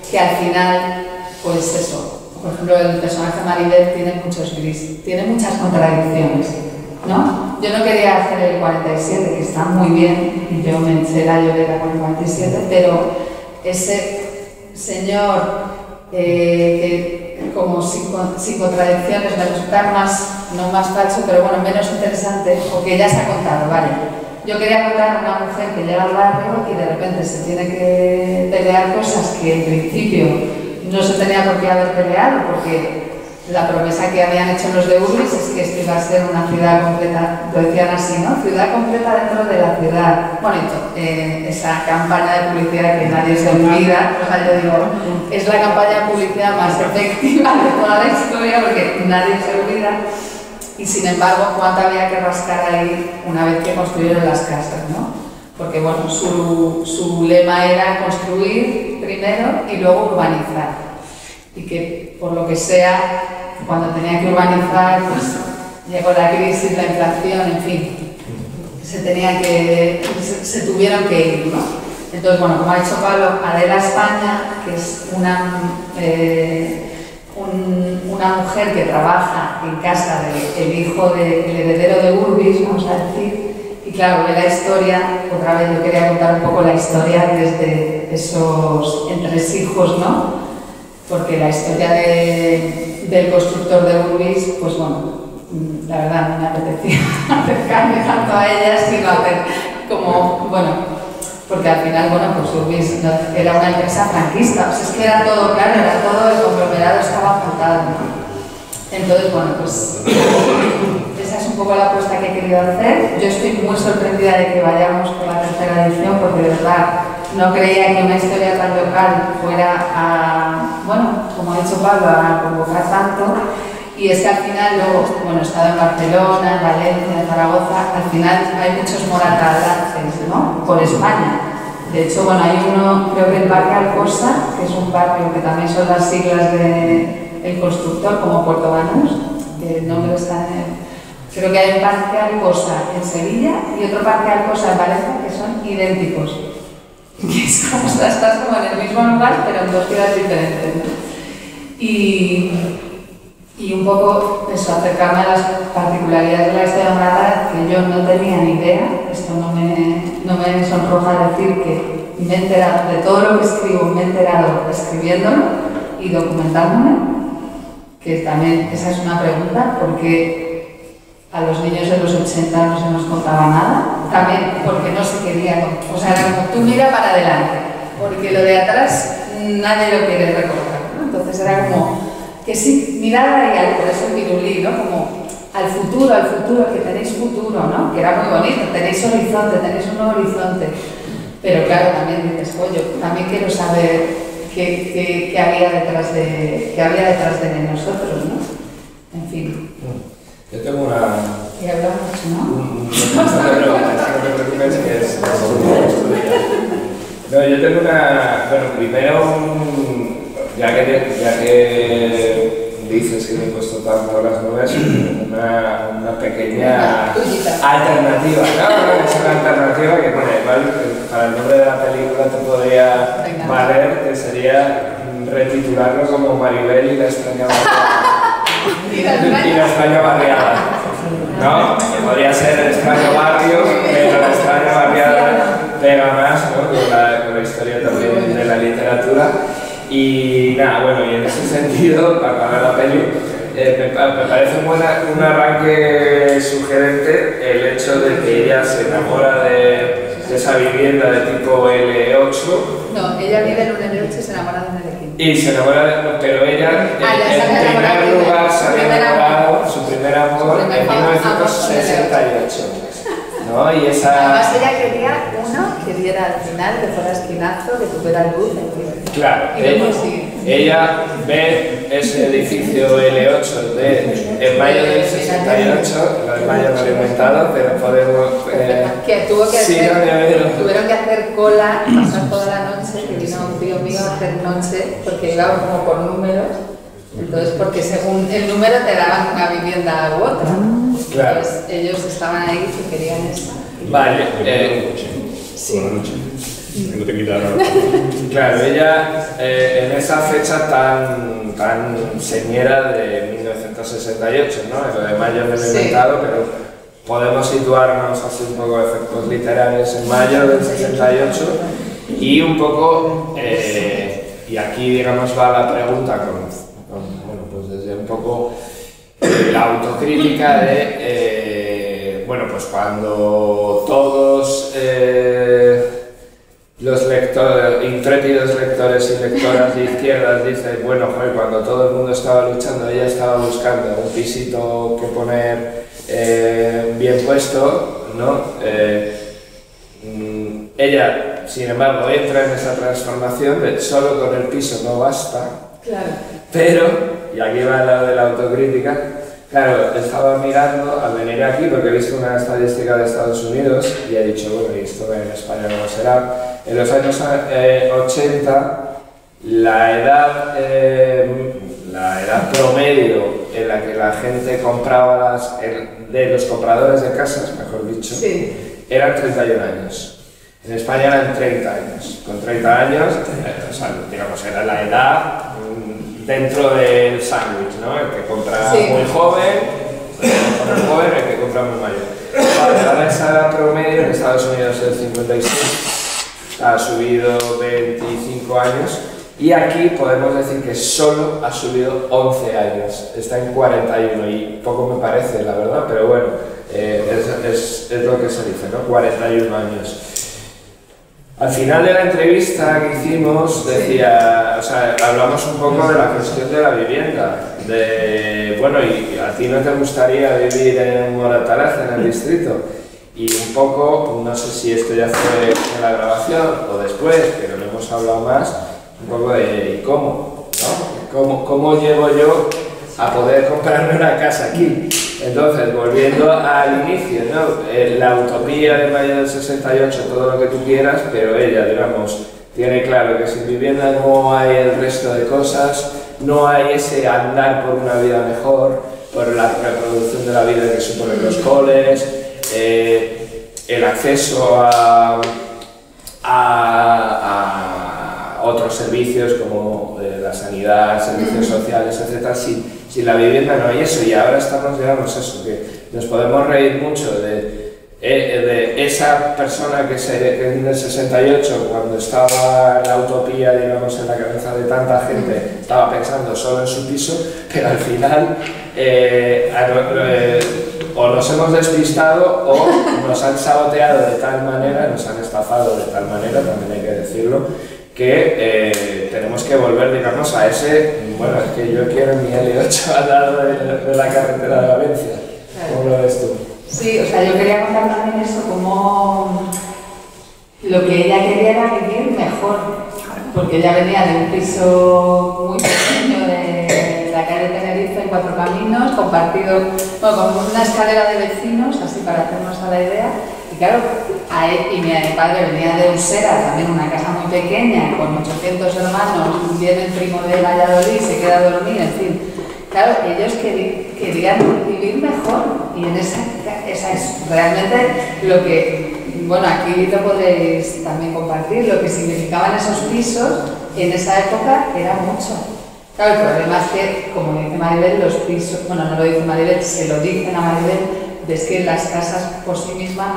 que al final, pues eso, por ejemplo el personaje Maribel tiene muchos gris, tiene muchas contradicciones, ¿no? Yo no quería hacer el 47, que está muy bien, y yo me eché la llorera con el 47, pero ese señor que como sin contradicciones me resulta no más falso, pero bueno, menos interesante, porque ya se ha contado, ¿vale? Yo quería contar a una mujer que llega al barrio y de repente se tiene que pelear cosas que en principio no se tenía por qué haber peleado, porque la promesa que habían hecho los de Urbis es que esto iba a ser una ciudad completa, lo decían así, ¿no? Ciudad completa dentro de la ciudad. Bonito, esa campaña de publicidad que nadie se olvida, o sea, yo digo, es la campaña de publicidad más efectiva de toda la historia porque nadie se olvida. Y sin embargo, cuánto había que rascar ahí una vez que construyeron las casas, ¿no? Porque bueno, su lema era construir primero y luego urbanizar. Y que por lo que sea, cuando tenía que urbanizar, pues llegó la crisis, la inflación, en fin, se tuvieron que ir, ¿no? Entonces, bueno, como ha dicho Pablo, Adela España, que es una mujer que trabaja en casa del hijo del heredero de Urbis, vamos a decir, y claro, ve la historia, otra vez yo quería contar un poco la historia desde esos entresijos, ¿no? Porque la historia del constructor de Urbis, pues bueno, la verdad no me apetecía acercarme tanto a ella, sino hacer como, bueno, porque al final, bueno, pues Urbis era una empresa franquista, o sea, es que era todo claro, era todo, el conglomerado estaba montado, ¿no? Entonces, bueno, pues esa es un poco la apuesta que he querido hacer. Yo estoy muy sorprendida de que vayamos por la tercera edición, porque de verdad no creía que una historia tan local fuera a, bueno, como ha dicho Pablo, a convocar tanto. Y es que al final, luego, bueno, he estado en Barcelona, en Valencia, en Zaragoza, al final hay muchos moratalaces, ¿no? Por España. De hecho, bueno, hay uno, creo que el Parque Alcosa, que es un barrio que también son las siglas del constructor, como Puerto Banús, que el nombre está en el... Creo que hay un Parque Alcosa en Sevilla y otro Parque Alcosa en Valencia que son idénticos. Que es como, estás como en el mismo lugar, pero en dos ciudades diferentes, ¿no? Y un poco eso, acercarme a las particularidades de la historia de Moratala, que yo no tenía ni idea. Esto no me sonroja decir que me he enterado de todo lo que escribo, me he enterado escribiéndolo y documentándome, que también esa es una pregunta, porque a los niños de los 80 no se nos contaba nada, también porque no se quería, o sea, era como tú mira para adelante, porque lo de atrás nadie lo quiere recordar, ¿no? Entonces era como que sí, mirad ahí, por eso el pirulí, ¿no? Como al futuro, que tenéis futuro, ¿no? Que era muy bonito, tenéis horizonte, tenéis un nuevo horizonte. Pero claro, también dices, oye, también quiero saber qué había detrás de nosotros, ¿no? En fin. Yo tengo una... Y hablamos, ¿no? No te preocupes, que es no, yo tengo una... Bueno, primero, ya que dices que me he puesto tanto las nubes, una pequeña alternativa. No, es una alternativa que, bueno, igual para el nombre de la película te podría valer, que sería retitularlo como Maribel y la extraña barriada. ¿No? Podría ser el extraño barrio, pero la extraña barriada pega más, ¿no? con la historia también de la literatura. Y nada, bueno, y en ese sentido, para acabar la peli, me parece un arranque sugerente el hecho de que ella se enamora de esa vivienda de tipo L8. No, ella vive en un L8 y se enamora de un L5. Y se enamora de... Pero ella, en primer lugar, se había enamorado, su primer amor, en 1968. ¿No? Y esa... Además ella quería uno que diera al final, que fuera esquinazo, que tuviera luz, claro, ella ve ese edificio L8 en mayo del 68, lo de mayo no lo he inventado, pero podemos... que tuvo que sí, tuvieron que hacer cola, pasar toda la noche, que vino un tío mío a hacer noche, porque iban como por números, entonces porque según el número te daban una vivienda u otra. Claro. Entonces ellos estaban ahí y querían eso. Vale, sí. No te quitaron. Claro, ella en esa fecha tan señera de 1968, ¿no? Lo de mayo me lo he inventado, pero podemos situarnos así un poco efectos literarios en mayo del 68 y un poco, y aquí digamos va la pregunta bueno, pues desde un poco la autocrítica de, bueno, pues cuando todos los intrépidos lectores y lectoras de izquierdas dicen, bueno, joder, cuando todo el mundo estaba luchando, ella estaba buscando un pisito que poner bien puesto, ¿no? Ella, sin embargo, entra en esa transformación de solo con el piso no basta. Claro. Pero, y aquí va el lado de la autocrítica, claro, estaba mirando al venir aquí porque he visto una estadística de Estados Unidos y he dicho, bueno, y esto en España no lo será. En los años 80, la edad promedio en la que la gente compraba de los compradores de casas, mejor dicho, eran 31 años. En España eran 30 años. Con 30 años, o sea, digamos, era la edad dentro del sándwich, ¿no? El que compra muy joven, el que compra muy mayor. Ahora esa edad promedio en Estados Unidos es 56. Ha subido 25 años y aquí podemos decir que solo ha subido 11 años, está en 41 y poco me parece, la verdad, pero bueno, es lo que se dice, ¿no? 41 años. Al final de la entrevista que hicimos, decía, o sea, hablamos un poco de la cuestión de la vivienda, de, bueno, y a ti no te gustaría vivir en Moratalaz, en el distrito. Y un poco, no sé si esto ya fue en la grabación o después, pero lo hemos hablado más, un poco de cómo, ¿no? ¿Cómo llego yo a poder comprarme una casa aquí? Entonces, volviendo al inicio, ¿no? La utopía de mayo del 68, todo lo que tú quieras, pero ella, digamos, tiene claro que sin vivienda no hay el resto de cosas, no hay ese andar por una vida mejor, por la reproducción de la vida que suponen los coles, el acceso a otros servicios como la sanidad, servicios sociales, etc. Sin la vivienda no hay eso, y ahora estamos, digamos, eso, que nos podemos reír mucho de esa persona que en el 68, cuando estaba la utopía, digamos, en la cabeza de tanta gente, estaba pensando solo en su piso, pero al final o nos hemos despistado o nos han saboteado de tal manera, nos han estafado de tal manera, también hay que decirlo, que tenemos que volver, digamos, a ese, bueno, es que yo quiero mi L8 al lado de la carretera de Valencia. ¿Cómo lo ves tú? Sí, o sea, yo quería contar también eso, como lo que ella quería era vivir mejor, porque ella venía de un piso muy pequeño de la calle Tenerife en Cuatro Caminos, compartido, bueno, con una escalera de vecinos, así para hacernos a la idea. Y claro, y mi padre venía de Usera, también una casa muy pequeña, con 800 hermanos, viene el primo de Valladolid, se queda a dormir, en fin. Claro, ellos querían vivir mejor y en esa es realmente lo que, bueno, aquí lo podréis también compartir, lo que significaban esos pisos en esa época era mucho. Claro, el problema es que, como dice Maribel, los pisos, bueno, no lo dice Maribel, se lo dicen a Maribel, es que las casas por sí mismas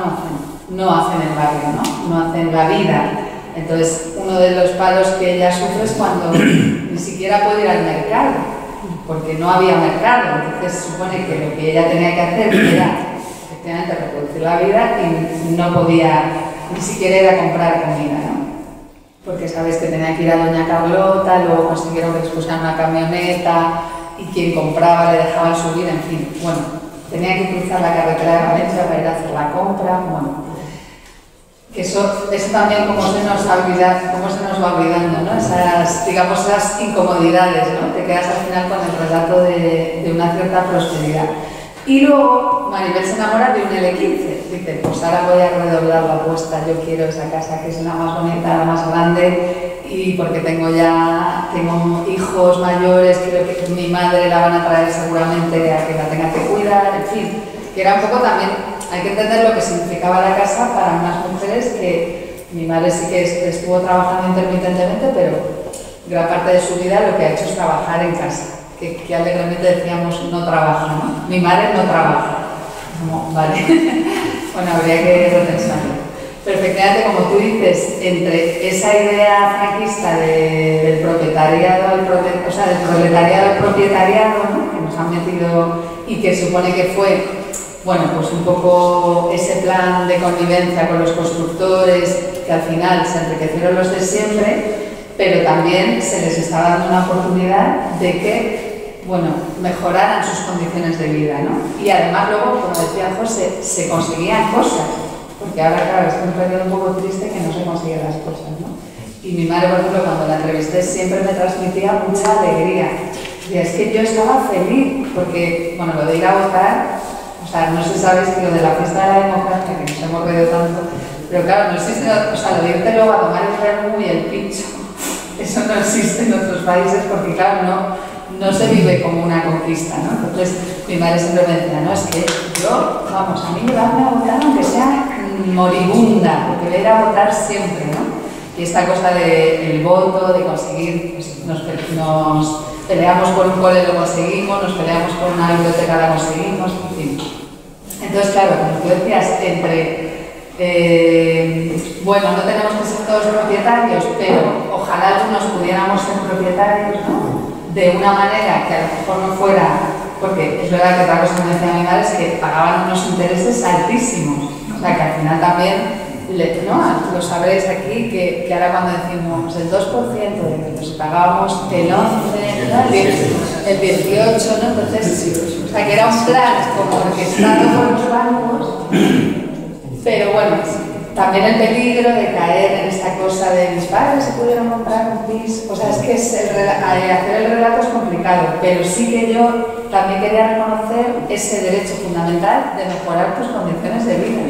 no hacen el barrio, no hacen la vida. Entonces, uno de los palos que ella sufre es cuando ni siquiera puede ir al mercado, porque no había mercado. Entonces, se supone que lo que ella tenía que hacer era efectivamente reproducir la vida y no podía ni siquiera ir a comprar comida, ¿no? Porque sabéis que tenía que ir a Doña Carlota, luego consiguieron que les pusieran una camioneta y quien compraba le dejaban subir, en fin, bueno. Tenía que cruzar la carretera de Valencia para ir a hacer la compra, bueno. Que eso también cómo se nos va olvidando, ¿no? Esas, digamos, esas incomodidades, ¿no? Te quedas al final con el relato de una cierta prosperidad. Y luego Maribel se enamora de un L15. Dice, pues ahora voy a redoblar la apuesta, yo quiero esa casa que es la más bonita, la más grande, y porque tengo hijos mayores, creo que mi madre la van a traer seguramente a que la tenga que cuidar, en fin, que era un poco también, hay que entender lo que significaba la casa para unas mujeres que mi madre sí que estuvo trabajando intermitentemente, pero gran parte de su vida lo que ha hecho es trabajar en casa, que alegremente decíamos no trabaja, ¿no? Mi madre no trabaja. Como, vale, bueno, habría que repensarlo. Pero efectivamente, como tú dices, entre esa idea franquista del proletariado al propietariado, ¿no? Que nos han metido y que supone que fue, bueno, pues un poco ese plan de convivencia con los constructores, que al final se enriquecieron los de siempre, pero también se les estaba dando una oportunidad de que, bueno, mejoraran sus condiciones de vida, ¿no? Y además luego, como decía José, se conseguían cosas. Porque ahora, claro, es un periodo un poco triste que no se consiguen las cosas, ¿no? Y mi madre, por ejemplo, cuando la entrevisté, siempre me transmitía mucha alegría. Y es que yo estaba feliz, porque, bueno, lo de ir a votar, o sea, no sé si sabéis que lo de la fiesta de la democracia, que nos hemos reído tanto, pero claro, no existe, o sea, lo de irte luego a tomar el vermú y el pincho, eso no existe en otros países, porque, claro, no se vive como una conquista, ¿no? Entonces, mi madre siempre me decía, no, es que yo, vamos, a mí llevarme a votar aunque sea moribunda, porque voy a ir a votar siempre, ¿no? Y esta cosa del voto, de conseguir, pues, nos peleamos por un cole, lo conseguimos, nos peleamos por una biblioteca, la conseguimos, en fin. Entonces, claro, como tú decías, bueno, no tenemos que ser todos propietarios, pero ojalá algunos pudiéramos ser propietarios, ¿no? De una manera que a lo mejor no fuera, porque es verdad que otra cosa que me decía mi madre es que pagaban unos intereses altísimos, o sea que al final también, ¿no? Lo sabréis aquí, que ahora cuando decimos el 2% de que si pagábamos el 11%, ¿no? el 18%, ¿no? Entonces, o sea que era un plan como orquestado por los bancos, pero bueno, también el peligro de caer en esta cosa de mis padres se pudieron comprar un piso. O sea, es que hacer el relato es complicado, pero sí que yo también quería reconocer ese derecho fundamental de mejorar tus condiciones de vida,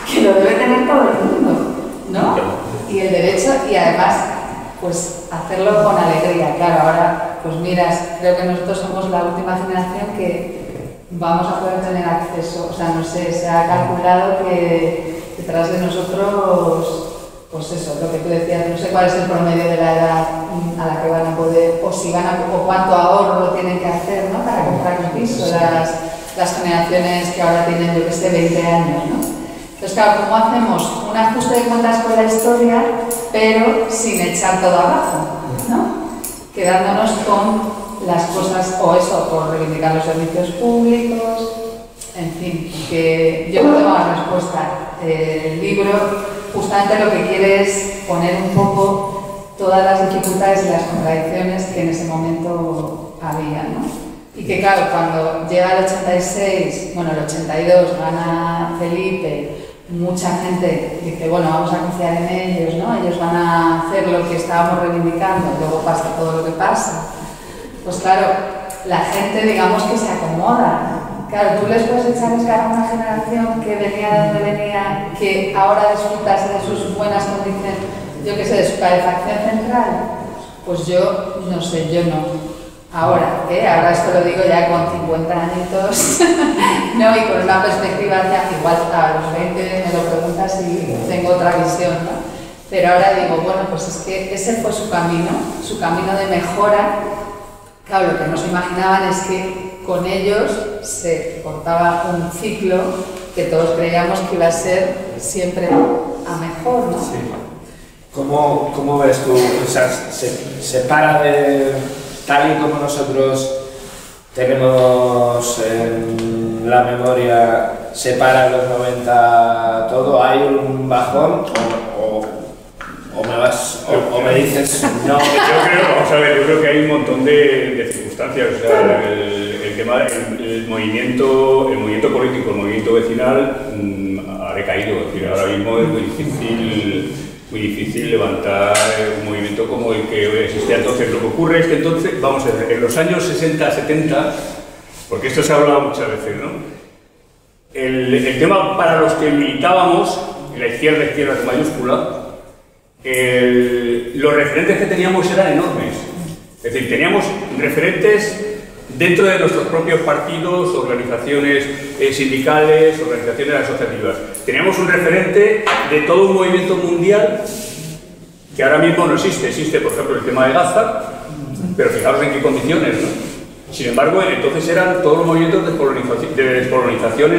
que lo debe tener todo el mundo, ¿no? Y el derecho, y además, pues hacerlo con alegría. Claro, ahora, pues miras, creo que nosotros somos la última generación que vamos a poder tener acceso, o sea, no sé, se ha calculado que detrás de nosotros, pues eso, lo que tú decías, no sé cuál es el promedio de la edad a la que van a poder, o cuánto ahorro tienen que hacer, ¿no? Para comprar un piso, las generaciones que ahora tienen, yo que sé, 20 años, ¿no? Entonces, claro, ¿cómo hacemos un ajuste de cuentas con la historia, pero sin echar todo abajo, ¿no? Quedándonos con las cosas, o eso, por reivindicar los servicios públicos, en fin, que yo no tengo la respuesta. El libro justamente lo que quiere es poner un poco todas las dificultades y las contradicciones que en ese momento había, ¿no? Y que claro, cuando llega el 86, bueno, el 82, gana Felipe, mucha gente dice, bueno, vamos a confiar en ellos, ¿no? Ellos van a hacer lo que estábamos reivindicando, luego pasa todo lo que pasa. Pues claro, la gente, digamos, que se acomoda. Claro, tú les puedes echar cara a una generación que venía de donde venía, que ahora disfrutase de sus buenas condiciones, yo qué sé, de su calefacción central. Pues yo, no sé, yo no. Ahora, ahora esto lo digo ya con 50 añitos, ¿no? Y con una perspectiva hacia, igual a los 20 me lo preguntas y tengo otra visión, ¿no? Pero ahora digo, bueno, pues es que ese fue su camino de mejora. Claro, lo que no se imaginaban es que con ellos se cortaba un ciclo que todos creíamos que iba a ser siempre a mejor, ¿no? Sí. ¿Cómo ves tú? O sea, se para de... Tal y como nosotros tenemos en la memoria, se para en los 90 todo, ¿hay un bajón o me dices no? Yo creo, vamos a ver, yo creo que hay un montón de circunstancias. O sea, el tema, el movimiento político, el movimiento vecinal ha decaído. Es decir, ahora mismo es muy difícil levantar un movimiento como el que existía entonces. Lo que ocurre es que entonces, vamos a ver, en los años 60, 70, porque esto se ha hablado muchas veces, ¿no? El tema para los que militábamos, en la izquierda con mayúscula, los referentes que teníamos eran enormes. Es decir, teníamos referentes dentro de nuestros propios partidos, organizaciones sindicales, organizaciones asociativas. Teníamos un referente de todo un movimiento mundial que ahora mismo no existe. Existe, por ejemplo, el tema de Gaza, pero fijaros en qué condiciones, ¿no? Sin embargo, entonces eran todos los movimientos de descolonización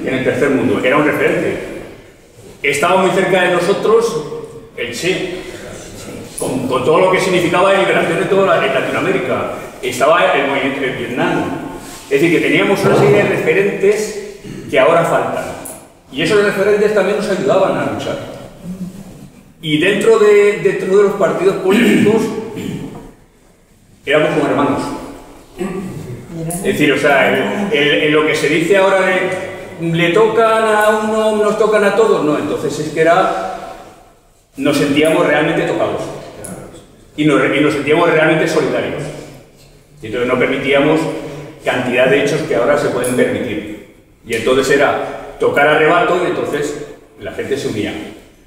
en el tercer mundo. Era un referente. Estaba muy cerca de nosotros el Che, con todo lo que significaba la liberación de toda Latinoamérica. Estaba el movimiento de Vietnam. Es decir, que teníamos una serie de referentes que ahora faltan. Y esos referentes también nos ayudaban a luchar. Y dentro de los partidos políticos éramos como hermanos. Es decir, o sea, en lo que se dice ahora de le tocan a uno, nos tocan a todos, no, entonces es que nos sentíamos realmente tocados. Y nos sentíamos realmente solidarios. Y entonces no permitíamos cantidad de hechos que ahora se pueden permitir. Y entonces era tocar a rebato y entonces la gente se unía.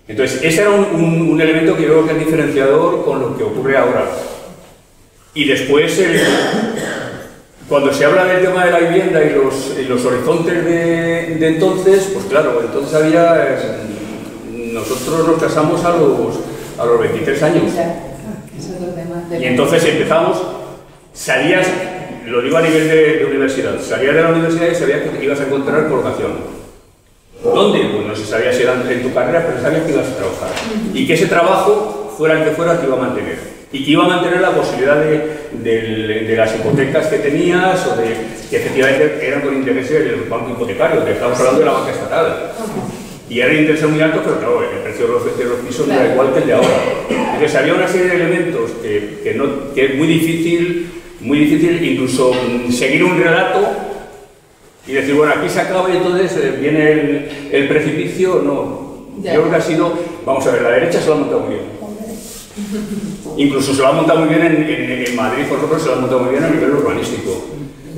Entonces ese era un elemento que yo creo que es diferenciador con lo que ocurre ahora. Y después, cuando se habla del tema de la vivienda y los horizontes de entonces, pues claro, entonces había... nosotros nos casamos a los 23 años. Y entonces empezamos... Salías, lo digo a nivel de universidad, salías de la universidad y sabías que ibas a encontrar colocación. ¿Dónde? Pues no se sabía si era en tu carrera, pero sabías que ibas a trabajar. Y que ese trabajo, fuera el que fuera, te iba a mantener. Y que iba a mantener la posibilidad de las hipotecas que tenías, o de que efectivamente eran con intereses del banco hipotecario, que estamos hablando de la banca estatal. Y eran intereses muy altos, pero claro, el precio de los pisos no era igual que el de ahora. Entonces había una serie de elementos que es muy difícil incluso seguir un relato y decir, bueno, aquí se acaba y entonces viene el precipicio. No, yo creo que ha sido, vamos a ver, la derecha se lo ha montado muy bien. Incluso se lo ha montado muy bien en Madrid, por ejemplo, se lo ha montado muy bien a nivel urbanístico.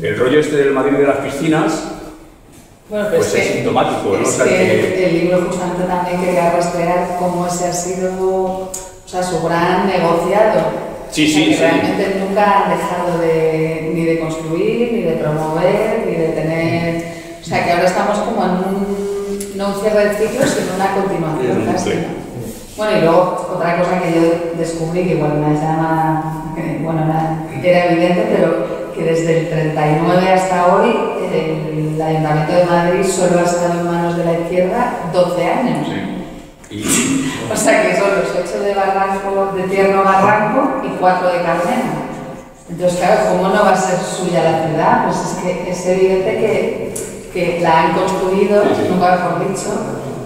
El rollo este del Madrid de las piscinas, bueno, pues es sintomático, ¿no? Es que el libro justamente también quería rastrear cómo ese ha sido, o sea, su gran negociado. Sí, sí, que realmente nunca han dejado ni de construir, ni de promover, ni de tener... O sea, que ahora estamos como en no un cierre del ciclo, sino una continuación casi, ¿no? Bueno, y luego otra cosa que yo descubrí, que igual me llama... Bueno, era evidente, pero que desde el 39 hasta hoy el Ayuntamiento de Madrid solo ha estado en manos de la izquierda 12 años. O sea que son los 8 de Tierno Barranco y 4 de Carmena. Entonces, claro, ¿cómo no va a ser suya la ciudad? Pues es que es evidente que la han construido, nunca mejor dicho,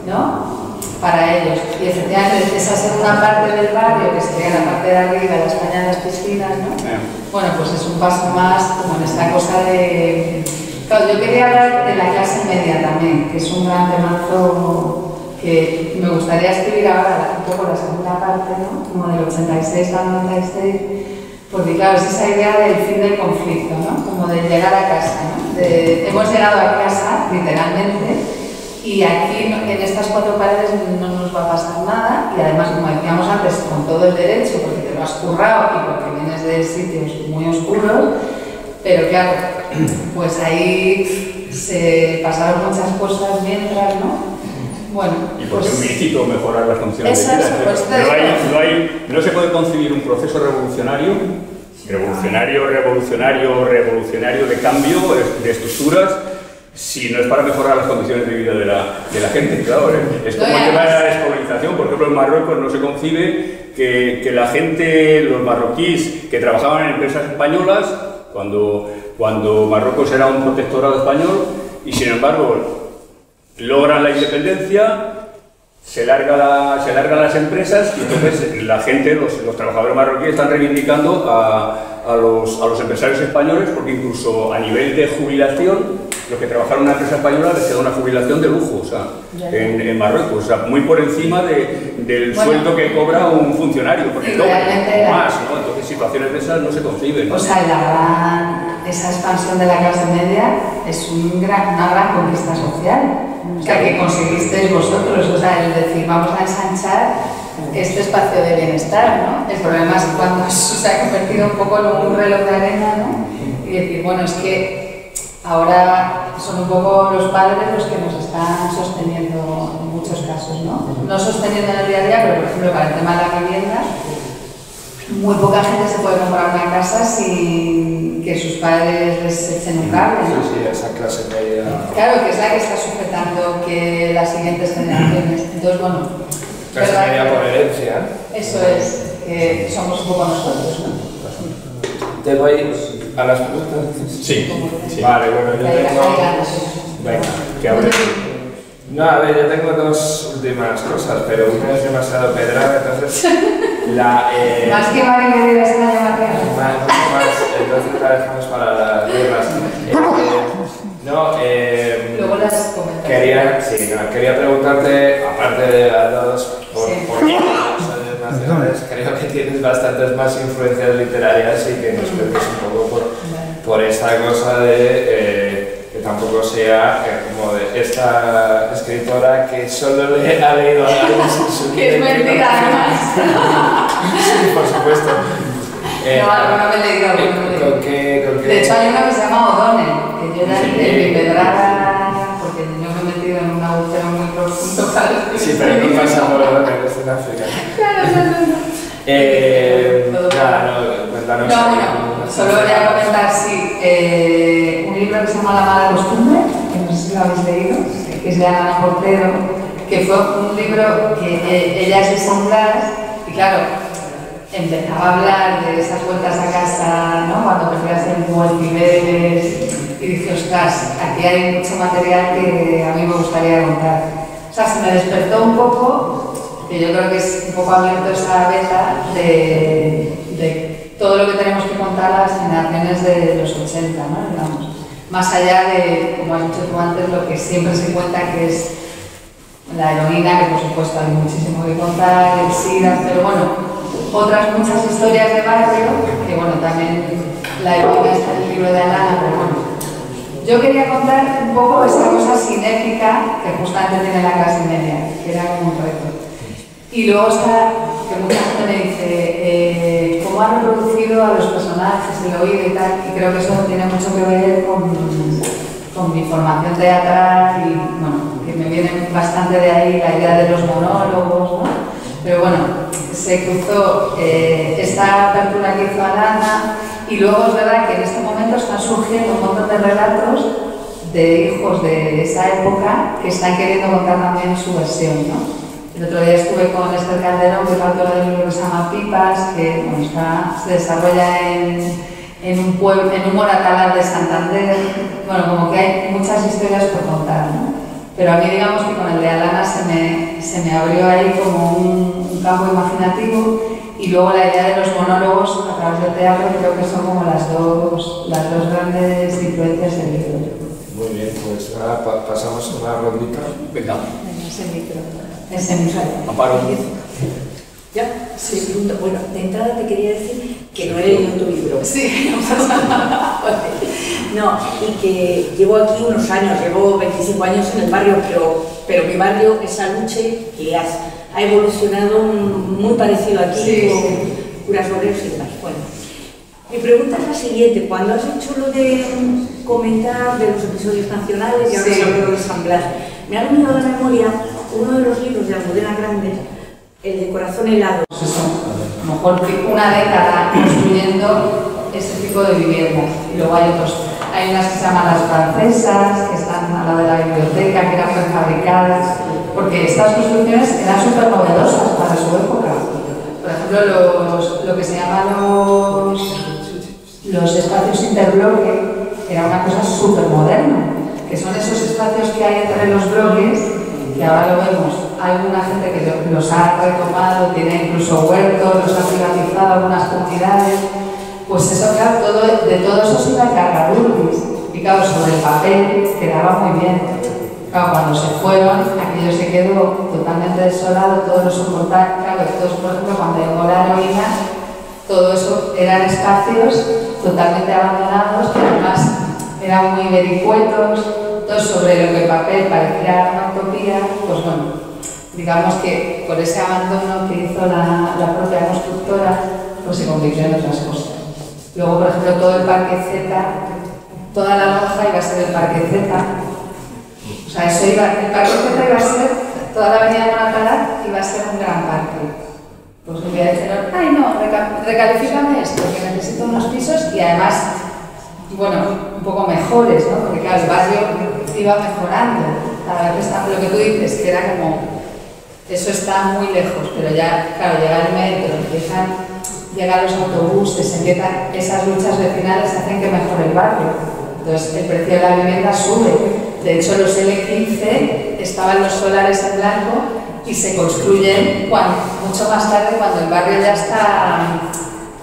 ¿no? Para ellos. Y efectivamente esa segunda parte del barrio, que sería la parte de arriba, la España de las piscinas, ¿no? Bueno, pues es un paso más como en esta cosa de... Claro, yo quería hablar de la clase media también, que es un gran temazo que me gustaría escribir ahora un poco la segunda parte, ¿no? Como del 86 al 96, porque claro, es esa idea del fin del conflicto, ¿no? Como de llegar a casa, ¿no? Hemos llegado a casa, literalmente, y aquí en estas 4 paredes no nos va a pasar nada, y además, como decíamos antes, con todo el derecho, porque te lo has currado y porque vienes de sitios muy oscuros, pero claro, pues ahí se pasaron muchas cosas mientras, ¿no? Bueno, y porque pues, un principio mejorar las condiciones de vida. Pues, no se puede concebir un proceso revolucionario de cambio, de estructuras, si no es para mejorar las condiciones de vida de la gente. Claro, es como el tema de la descolonización. Por ejemplo, en Marruecos no se concibe que la gente, los marroquíes que trabajaban en empresas españolas, cuando Marruecos era un protectorado español, y sin embargo logran la independencia, se largan las empresas, y entonces la gente, los trabajadores marroquíes están reivindicando a los empresarios españoles, porque incluso a nivel de jubilación, los que trabajaron en una empresa española les queda una jubilación de lujo, o sea, en Marruecos, o sea, muy por encima del sueldo que cobra un funcionario, porque doble o más, ¿no? Entonces situaciones de esas no se conciben, ¿no? O sea, esa expansión de la clase media es una gran conquista social, o sea, que conseguisteis vosotros, o sea, el decir, vamos a ensanchar este espacio de bienestar, ¿no? El problema es cuando se ha convertido un poco en un reloj de arena, ¿no? Y decir, bueno, es que ahora son un poco los padres los que nos están sosteniendo en muchos casos, ¿no? No sosteniendo en el día a día, pero por ejemplo para el tema de la vivienda, muy poca gente se puede comprar una casa sin que sus padres les echen un cable, ¿no? Sí, esa clase media. Claro, que es la que está sujetando que las siguientes generaciones. Entonces, bueno, Clase media por herencia. eso es, que somos un poco nosotros, ¿no? ¿Te voy a las preguntas? Sí. Vale, bueno, yo tengo... Venga, que hable. No, a ver, yo tengo 2 últimas cosas, pero una es demasiado pedrada, entonces más que Maribel es una llamativa. más, entonces la dejamos para las guerras. Luego las comentarios. Quería preguntarte, aparte de las 2, por qué las nacionales, creo que tienes bastantes más influencias literarias y que nos cuentes un poco por esta cosa de que tampoco sea como de esta escritora que solo le ha leído a alguien en su vida. Que es mentira, además. Sí, por supuesto. No me he leído alguno. ¿Con qué? De hecho, hay una que se llama O'Donnell, que yo ya en mi pedrada, porque yo me he metido en un agujero muy profundo para escribir. Sí, pero no pasa por O'Donnell, es en África. Cuéntanos. No, bueno, solo voy a comentar, sí, un libro que se llama La mala costumbre, que no sé si lo habéis leído, que es de Ana Portero, que fue un libro que ella es de San Blas, y claro, empezaba a hablar de esas vueltas a casa, ¿no? Cuando prefieras en Guadalquivir, y dije, ostras, aquí hay mucho material que a mí me gustaría contar. O sea, se me despertó un poco, que yo creo que es un poco abierto esa beta de todo lo que tenemos que contar a las generaciones de los 80, ¿no? Digamos. Más allá de, como has dicho tú antes, lo que siempre se cuenta que es la heroína, que por supuesto hay muchísimo que contar, el SIDA, pero bueno, otras muchas historias de barrio, que bueno, también la heroína está en el libro de Alana, pero bueno. Yo quería contar un poco esta cosa cinética que justamente tiene la clase media, que era como un reto. Y luego está, que mucha gente me dice, ¿cómo ha reproducido a los personajes, el oído y tal? Y creo que eso tiene mucho que ver con mi formación teatral y, bueno, que me viene bastante de ahí la idea de los monólogos, ¿no? Pero bueno, se cruzó esta apertura que hizo Alana y luego es verdad que en este momento están surgiendo un montón de relatos de hijos de esa época que están queriendo contar también su versión, ¿no? El otro día estuve con Esther Calderón, que es la autora del libro que se llama Pipas, que bueno, se desarrolla en un pueblo, en un moratalaz de Santander. Bueno, como que hay muchas historias por contar, ¿no? Pero a mí, digamos que con el de Alana se me abrió ahí como un campo imaginativo, y luego la idea de los monólogos a través del teatro creo que son como las dos grandes influencias del libro. Muy bien, pues ahora pasamos a una rondita. Venga. Ese micro. ese mismo. Amparo. ¿Ya? Sí. Bueno, de entrada te quería decir que no he leído tu libro. Sí, no, y que llevo aquí unos años, llevo 25 años en el barrio, pero mi barrio es Aluche, que ha evolucionado muy parecido aquí, sí, con curas obreros y demás. Bueno, mi pregunta es la siguiente: cuando has hecho lo de comentar de los episodios nacionales y ahora se ha hablado de San Blas, me ha venido a la memoria uno de los libros de Almudena Grandes, el de Corazón helado. Pues eso, a lo mejor una década construyendo ese tipo de viviendas. Y luego hay otros, hay unas que se llaman las francesas, que están al lado de la biblioteca, que eran prefabricadas, porque estas construcciones eran súper novedosas para su época. Por ejemplo, lo que se llaman los espacios interbloque, era una cosa súper moderna, que son esos espacios que hay entre los bloques, que ahora lo vemos. Hay alguna gente que los ha retomado, tiene incluso huertos, los ha privatizado algunas comunidades. Pues eso, claro, de todo eso se iba a encargar Urbis. Y claro, sobre el papel quedaba muy bien. Claro, cuando se fueron, aquello se quedó totalmente desolado, todo lo soportaba. Claro, todos, por ejemplo, cuando llegó la heroína, todo eso eran espacios totalmente abandonados, que además eran muy vericuetos, todo sobre lo que el papel parecía una utopía. Pues bueno, digamos que por ese abandono que hizo la propia constructora, pues se convirtió en otras cosas. Luego, por ejemplo, todo el Parque Z, toda la lonja iba a ser el Parque Z. O sea, el Parque Z iba a ser, toda la avenida Monatalaz iba a ser un gran parque. Pues un día dijeron, ay no, recalifícame esto, que necesito unos pisos y además, bueno, un poco mejores, ¿no? Porque claro, el barrio iba mejorando. Cada vez está, lo que tú dices, que era como, eso está muy lejos, pero ya, claro, llega el metro, llegan los autobuses, empiezan esas luchas vecinales, hacen que mejore el barrio. Entonces el precio de la vivienda sube. De hecho, los L15 estaban los solares en blanco y se construyen mucho más tarde, cuando el barrio ya está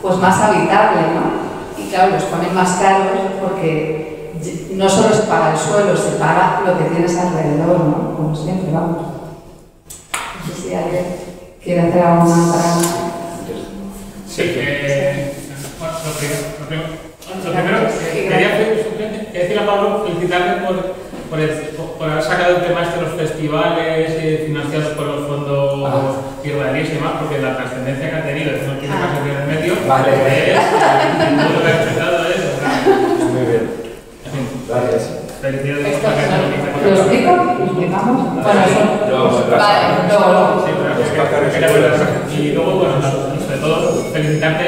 pues más habitable, ¿no? Y claro, los ponen más caros porque no solo se paga el suelo, se paga lo que tienes alrededor, ¿no? Como siempre, vamos. No sé si alguien quiere hacer alguna parada. Sí, lo primero, quería decir a Pablo, felicitarle por haber sacado el tema de los festivales financiados por los fondos israelíes y demás, porque la trascendencia que ha tenido, que no tiene más sentido en medio, todo lo que ha respetado es. Muy bien. En fin, Gracias. felicidades. ¿Lo explico? ¿Lo explicamos? Bueno, sí, y luego, bueno, sobre todo, felicitarte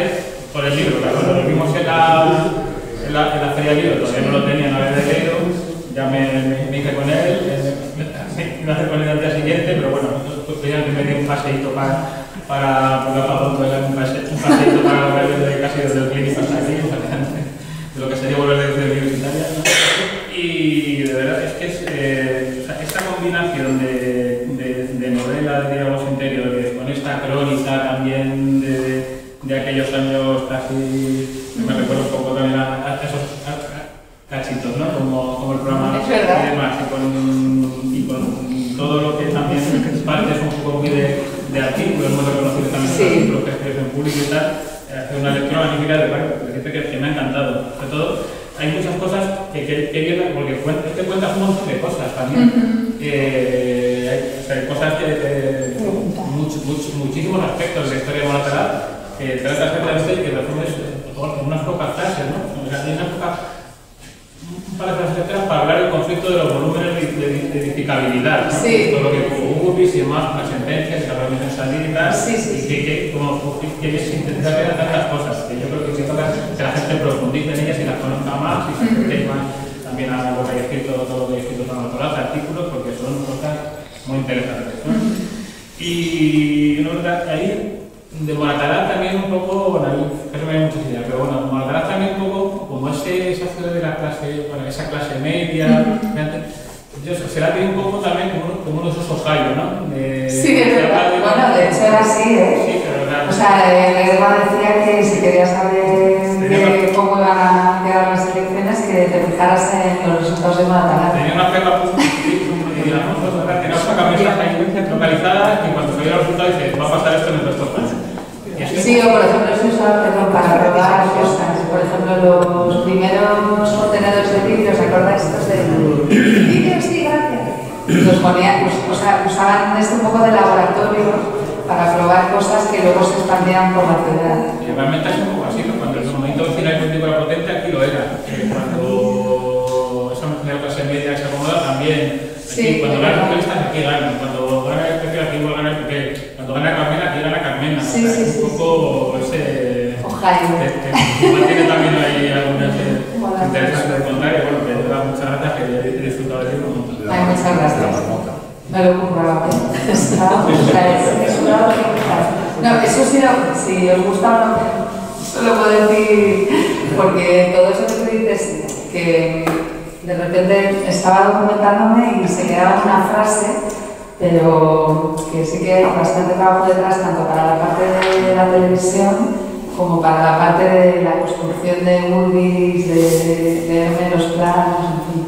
por el libro. Claro, lo vimos en la Feria del Libro, todavía no lo tenía, no había leído, ya me hice con él, me hice con él al día siguiente, pero bueno, pues ya me di un paseíto para un paseíto para volver casi desde el clínico hasta aquí, de lo que sería volver desde la universitaria, ¿no? Y de verdad es que esta combinación de novelas, digamos, interiores, con esta crónica también de aquellos años casi, me recuerdo un poco también a esos cachitos, ¿no? Como el programa y demás, y con todo lo que también parte es un poco muy de artículos, hemos reconocido también los artículos que escribes en público y tal, hacer una lectura magnífica de varios, que me ha encantado. Sobre todo, hay muchas cosas que vienen, porque cuentas un montón de cosas también. Hay cosas muchísimos aspectos de la historia de Monatalaz que tratas de y que resumes con unas pocas frases, ¿no? O sea, hay unas pocas para hablar del conflicto de los volúmenes de edificabilidad, ¿no? Sí. Todo lo que hubo y demás, las sentencias, la reunión salir y tal, y que sintetizar tantas cosas, que yo creo que toca que la gente profundice en ellas y las conozca más y se acerque más también a lo que hay escrito, todo lo que hay escrito para los artículos, porque son cosas muy interesantes, ¿no? Y ahí de Monatalaz también un poco, bueno, eso me da muchas ideas, pero bueno, Monatalaz también un poco como esa ciudad de la clase, bueno, esa clase media, será que un poco también como uno de esos Ohio, ¿no? Sí, es verdad. Bueno, de hecho era así, ¿eh? Sí, pero claro. O sea, Lerma decía que si quería saber cómo iban a quedar las elecciones, que te fijaras en los resultados de Moratalaz. Tenía una pega y la foto tenía una camiseta ahí localizada y cuando salió el resultado dice, va a pasar esto en el resto de países. Sí, o por ejemplo, se usaba para probar cosas. Por ejemplo, los primeros contenedores de vídeo, ¿os acordáis estos de vídeos? Sí, gracias. Los ponían, o sea, usaban esto un poco de laboratorio para probar cosas que luego se expandían por la ciudad. Y realmente es un poco así, ¿no? Cuando el momento final contigo era potente, aquí lo era. Cuando esa máquina de clase media se acomoda, también. Aquí, Sí, cuando gana el futbolista, aquí gana. Cuando gana el PP, aquí igual gana el PP. Cuando gana Carmena, aquí gana Carmena. Sí, o sea, sí, es un poco ese. Ojalá. Que tiene también ahí algunas interesantes de contar. Y bueno, que te da muchas gracias, que he disfrutado del libro. Ay, muchas gracias. Me lo he comprado, ¿eh? No, eso sí, si os gusta o no, solo puedo decir, porque todo eso que tú dices, que de repente estaba documentándome y se quedaba una frase, pero que sí que hay bastante trabajo detrás, tanto para la parte de la televisión como para la parte de la construcción de movies, de verme los planos, en fin,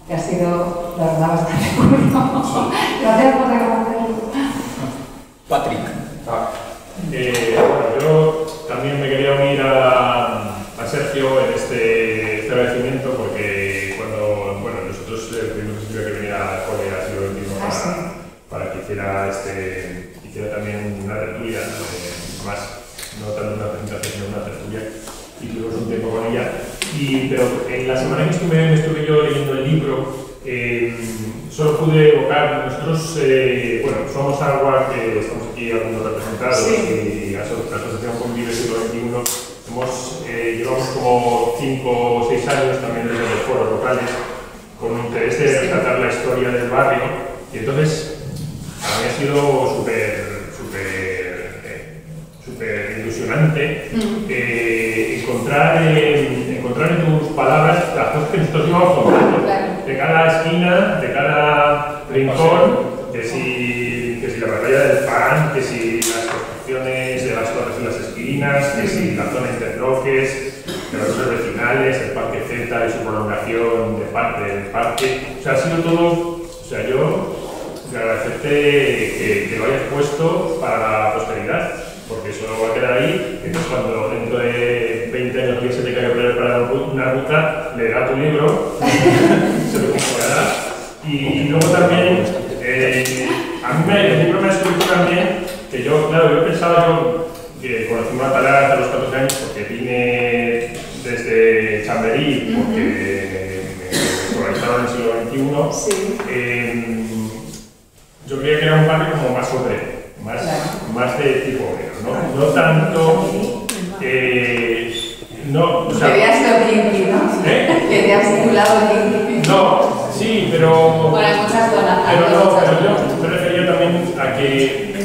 que ha sido, la verdad, bastante curioso. Gracias por reconocerlo. Patrick. Bueno, yo también me quería unir a Sergio en este agradecimiento porque cuando, bueno, nosotros tuvimos que venir a Cole a siglo XXI para que hiciera también una tertulia, más, no tanto una presentación, sino una tertulia, y tuvimos un tiempo con ella. Pero en la semana que estuve yo leyendo el libro, solo pude evocar, nosotros, bueno, somos Agua, que estamos aquí algunos representados, y la Asociación Convive Siglo XXI, llevamos como 5 o 6 años también desde los foros locales, con interés de rescatar la historia del barrio, y entonces para mí ha sido súper ilusionante encontrar en tus palabras las cosas que nosotros íbamos contando, de cada esquina, de cada rincón, que si la batalla del Pan, que si las construcciones de las torres en las esquinas, que si la zona interbloques, de las torres vecinales, el Parque Z y su prolongación de parte del parque. O sea, ha sido todo, o sea, yo agradecerte que lo hayas puesto para la posteridad, porque eso va a quedar ahí. Entonces, cuando dentro de 20 años alguien se te caiga preparar una ruta, leerá tu libro, se lo comprará. Y luego también, a mí el libro me ha escrito también que yo, claro, yo pensaba que conocí Moratalaz a los 14 años porque vine desde Chamberí, porque me escolarizaron en el siglo XXI. Sí. Yo creía que era un barrio como más obrero, más de tipo obrero, ¿no? No tanto. No, o sea, querías lo kinky, ¿no? Querías tu lado kinky. No, sí, pero. Bueno, hay muchas zonas. Pero yo me refería también a que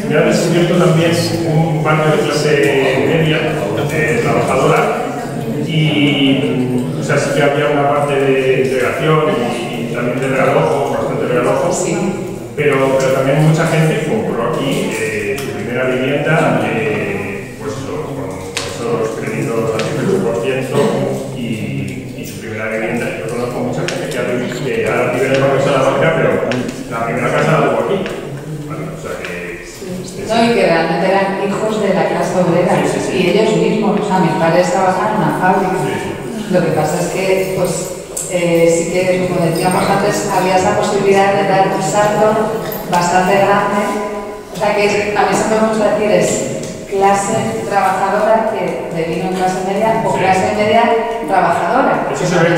me ha descubierto también un barrio de clase media, trabajadora, y o sea, sí que había una parte de integración y también de regalojo, bastante regalojo. Sí. Pero también mucha gente compró aquí su primera vivienda, pues eso, con esos créditos al 100% y su primera vivienda. Yo conozco mucha gente que ahora vive en el barrio de Salamanca, pero la primera casa la tuvo aquí. Vale, o sea que. No, y que realmente eran hijos de la clase obrera, y ellos mismos, o sea, mis padres trabajaban en una fábrica. Lo que pasa es que, pues. Sí que, como decíamos antes, había esa posibilidad de dar un salto bastante grande. O sea que a mí siempre me gusta decir es clase trabajadora que devino en clase media o clase media trabajadora. Eso se ve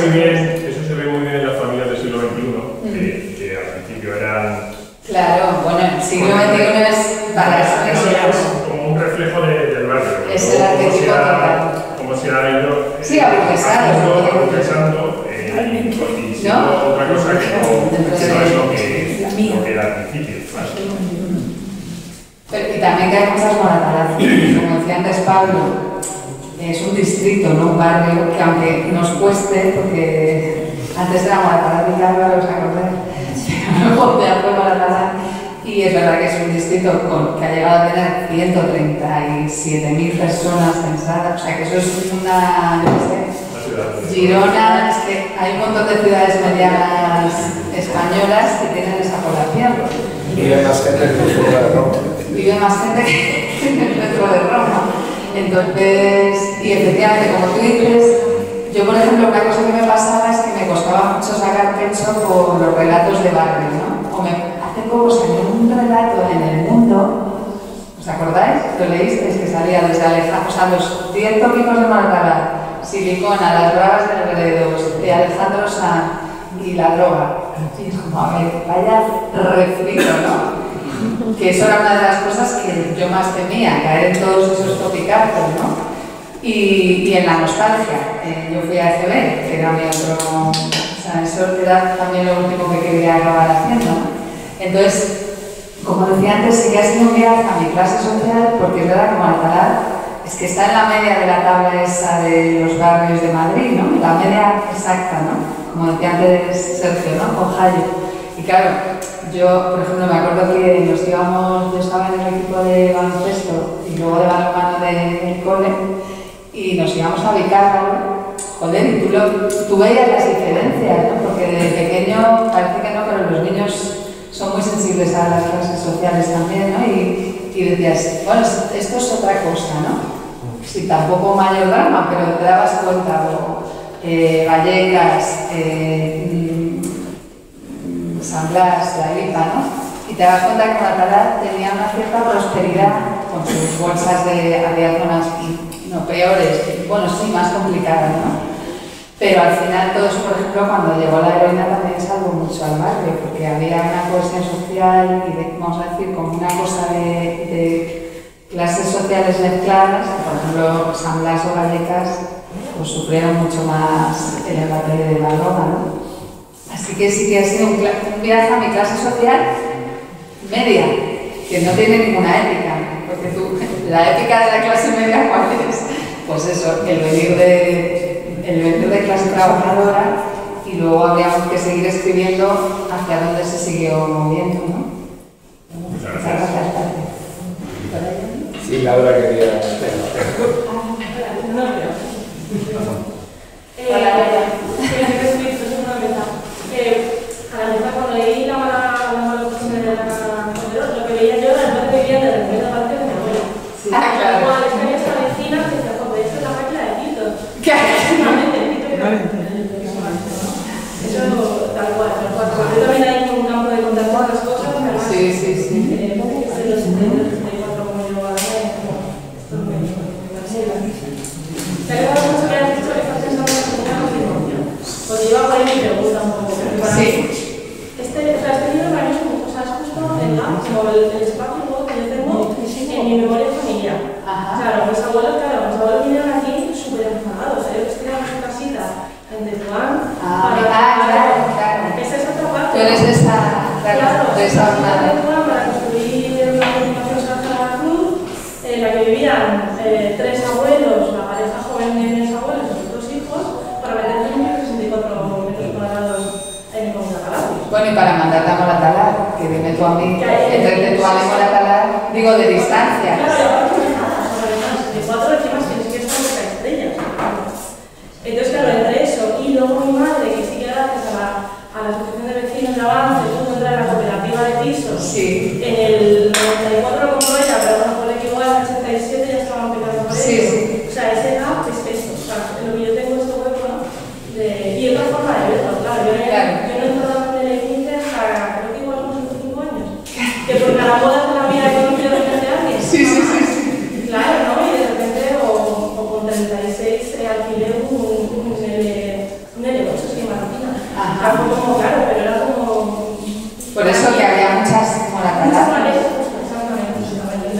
muy bien en las familias del siglo XXI, que al principio eran. Claro, bueno, el siglo XXI es para eso. Como un reflejo del barrio. Es el arquetipo total. Como se ha ido. Sí, aburguesando. Y siendo otra cosa que no es lo que era al principio. Y también que hay muchas Moratalaz, como decía antes Pablo, es un distrito, no un barrio, que aunque nos cueste, porque antes era Moratalaz y Álvaro, ¿os acordáis? Luego ya fue Moratalaz, y es verdad que es un distrito que ha llegado a tener 137.000 personas censadas, o sea que eso es una, no sé, Girona, es que hay un montón de ciudades medianas españolas que tienen esa población. Vive más gente que en el centro de Roma. Vive más gente que en el centro de Roma. Entonces, y efectivamente, como tú dices, yo por ejemplo, una cosa que me pasaba es que me costaba mucho sacar pecho por los relatos de barrio, ¿no? Hace poco salió un relato en El Mundo, ¿os acordáis? ¿Lo leísteis? Que salía desde Alejandro, o sea, los 10 tópicos de Moratalá, Silicona, las bravas del Gredos, de Alejandro Sanz y la droga. Y es como, a ver, vaya refrito, ¿no? Que eso era una de las cosas que yo más temía, caer en todos esos topicazos, ¿no? Y en la nostalgia. Yo fui a ECB, que era mi otro... O sea, eso era también lo último que quería acabar haciendo, ¿no? Entonces, como decía antes, sí que ha sido un viaje a mi clase social, porque es verdad que Moratalá es que está en la media de la tabla esa de los barrios de Madrid, ¿no? La media exacta, ¿no? Como decía antes Sergio, ¿no? Con Jayo. Y claro, yo, por ejemplo, me acuerdo que nos íbamos, yo estaba en el equipo de baloncesto y luego de balonmano del cole, y nos íbamos a Vicárrago, joder, y tú veías las diferencias, ¿no? Porque de pequeño parece que no, pero los niños son muy sensibles a las clases sociales también, ¿no? Y decías, bueno, esto es otra cosa, ¿no? Sí, tampoco mayor drama, pero te dabas cuenta, Vallecas, San Blas, La Lipa, ¿no? Y te das cuenta que Moratalá tenía una cierta prosperidad con sus bolsas había zonas no peores, bueno, sí, más complicadas, ¿no? Pero al final todo eso, por ejemplo, cuando llegó la heroína también salvó mucho al barrio, porque había una cohesión social y, vamos a decir, como una cosa de clases sociales mezcladas, por ejemplo, San Blas o Vallecas, pues sufrieron mucho más el embate de la droga, ¿no? Así que sí que ha sido un viaje a mi clase social media, que no tiene ninguna ética, porque la ética de la clase media, ¿cuál es? Pues eso, el venir de clase trabajadora, y luego habríamos que seguir escribiendo hacia dónde se siguió moviendo, ¿no? Muchas gracias. Sí, Laura quería... A la mesa cuando leí la mala costumbre de la lo que veía yo era el que vivía de la primera parte de mi abuela. Sí, claro. Cuando les caía esta vecina que decía, joder, esto es la máquina de Tito. ¿Qué? Eso tal cual. Yo también hay un campo de contacto a las cosas, además. Sí, sí, sí. De los 74 como yo ahora, esto me ¿te ha quedado mucho que has dicho que estás pensando en la continuación? Porque yo hago ahí mi pregunta un poco. Sí. Este libro para mí es como, o sea, es justo como el espacio que yo tengo en mi memoria familiar. Claro, mis abuelos vinieron aquí súper enfadados. Ellos tenían su casita en Tetuán. Claro. Esa es otra parte. Tú eres de esa... Claro, de esa en Tetuán para construir una comunicación social a la cruz, en la que vivían 3 abuelos, la pareja joven de mis abuelos y sus 2 hijos, para meter 64 metros cuadrados en el Moratalá. Bueno, y para mandarte a Moratalá, que dime tú a mí, entre Tetuán y Moratalá, digo de distancia. Claro, de 4 encima tienes que estar cerca de estrellas. Entonces, claro, entre eso y luego mi madre, que sí que gracias a la asociación de vecinos de Avance, pudo entrar en la cooperativa de pisos. Sí. En el 94 lo compró ella, pero bueno, por que igual en el 87 ya estaban peleando por ello. Sí, sí. O sea, ese gap es esto. O sea, lo que yo tengo es este hueco, ¿no? Y otra forma de verlo, claro. Yo no he entrado en el 15 hasta creo que igual unos 5 años. Que por cada boda de la vida he conocido de gente a alguien. Sí. Claro, ¿no? Y de repente, o con 36 alquilé un L8 sin Martina. Tampoco como caro, pero era como... Por eso que había muchas Moratalá.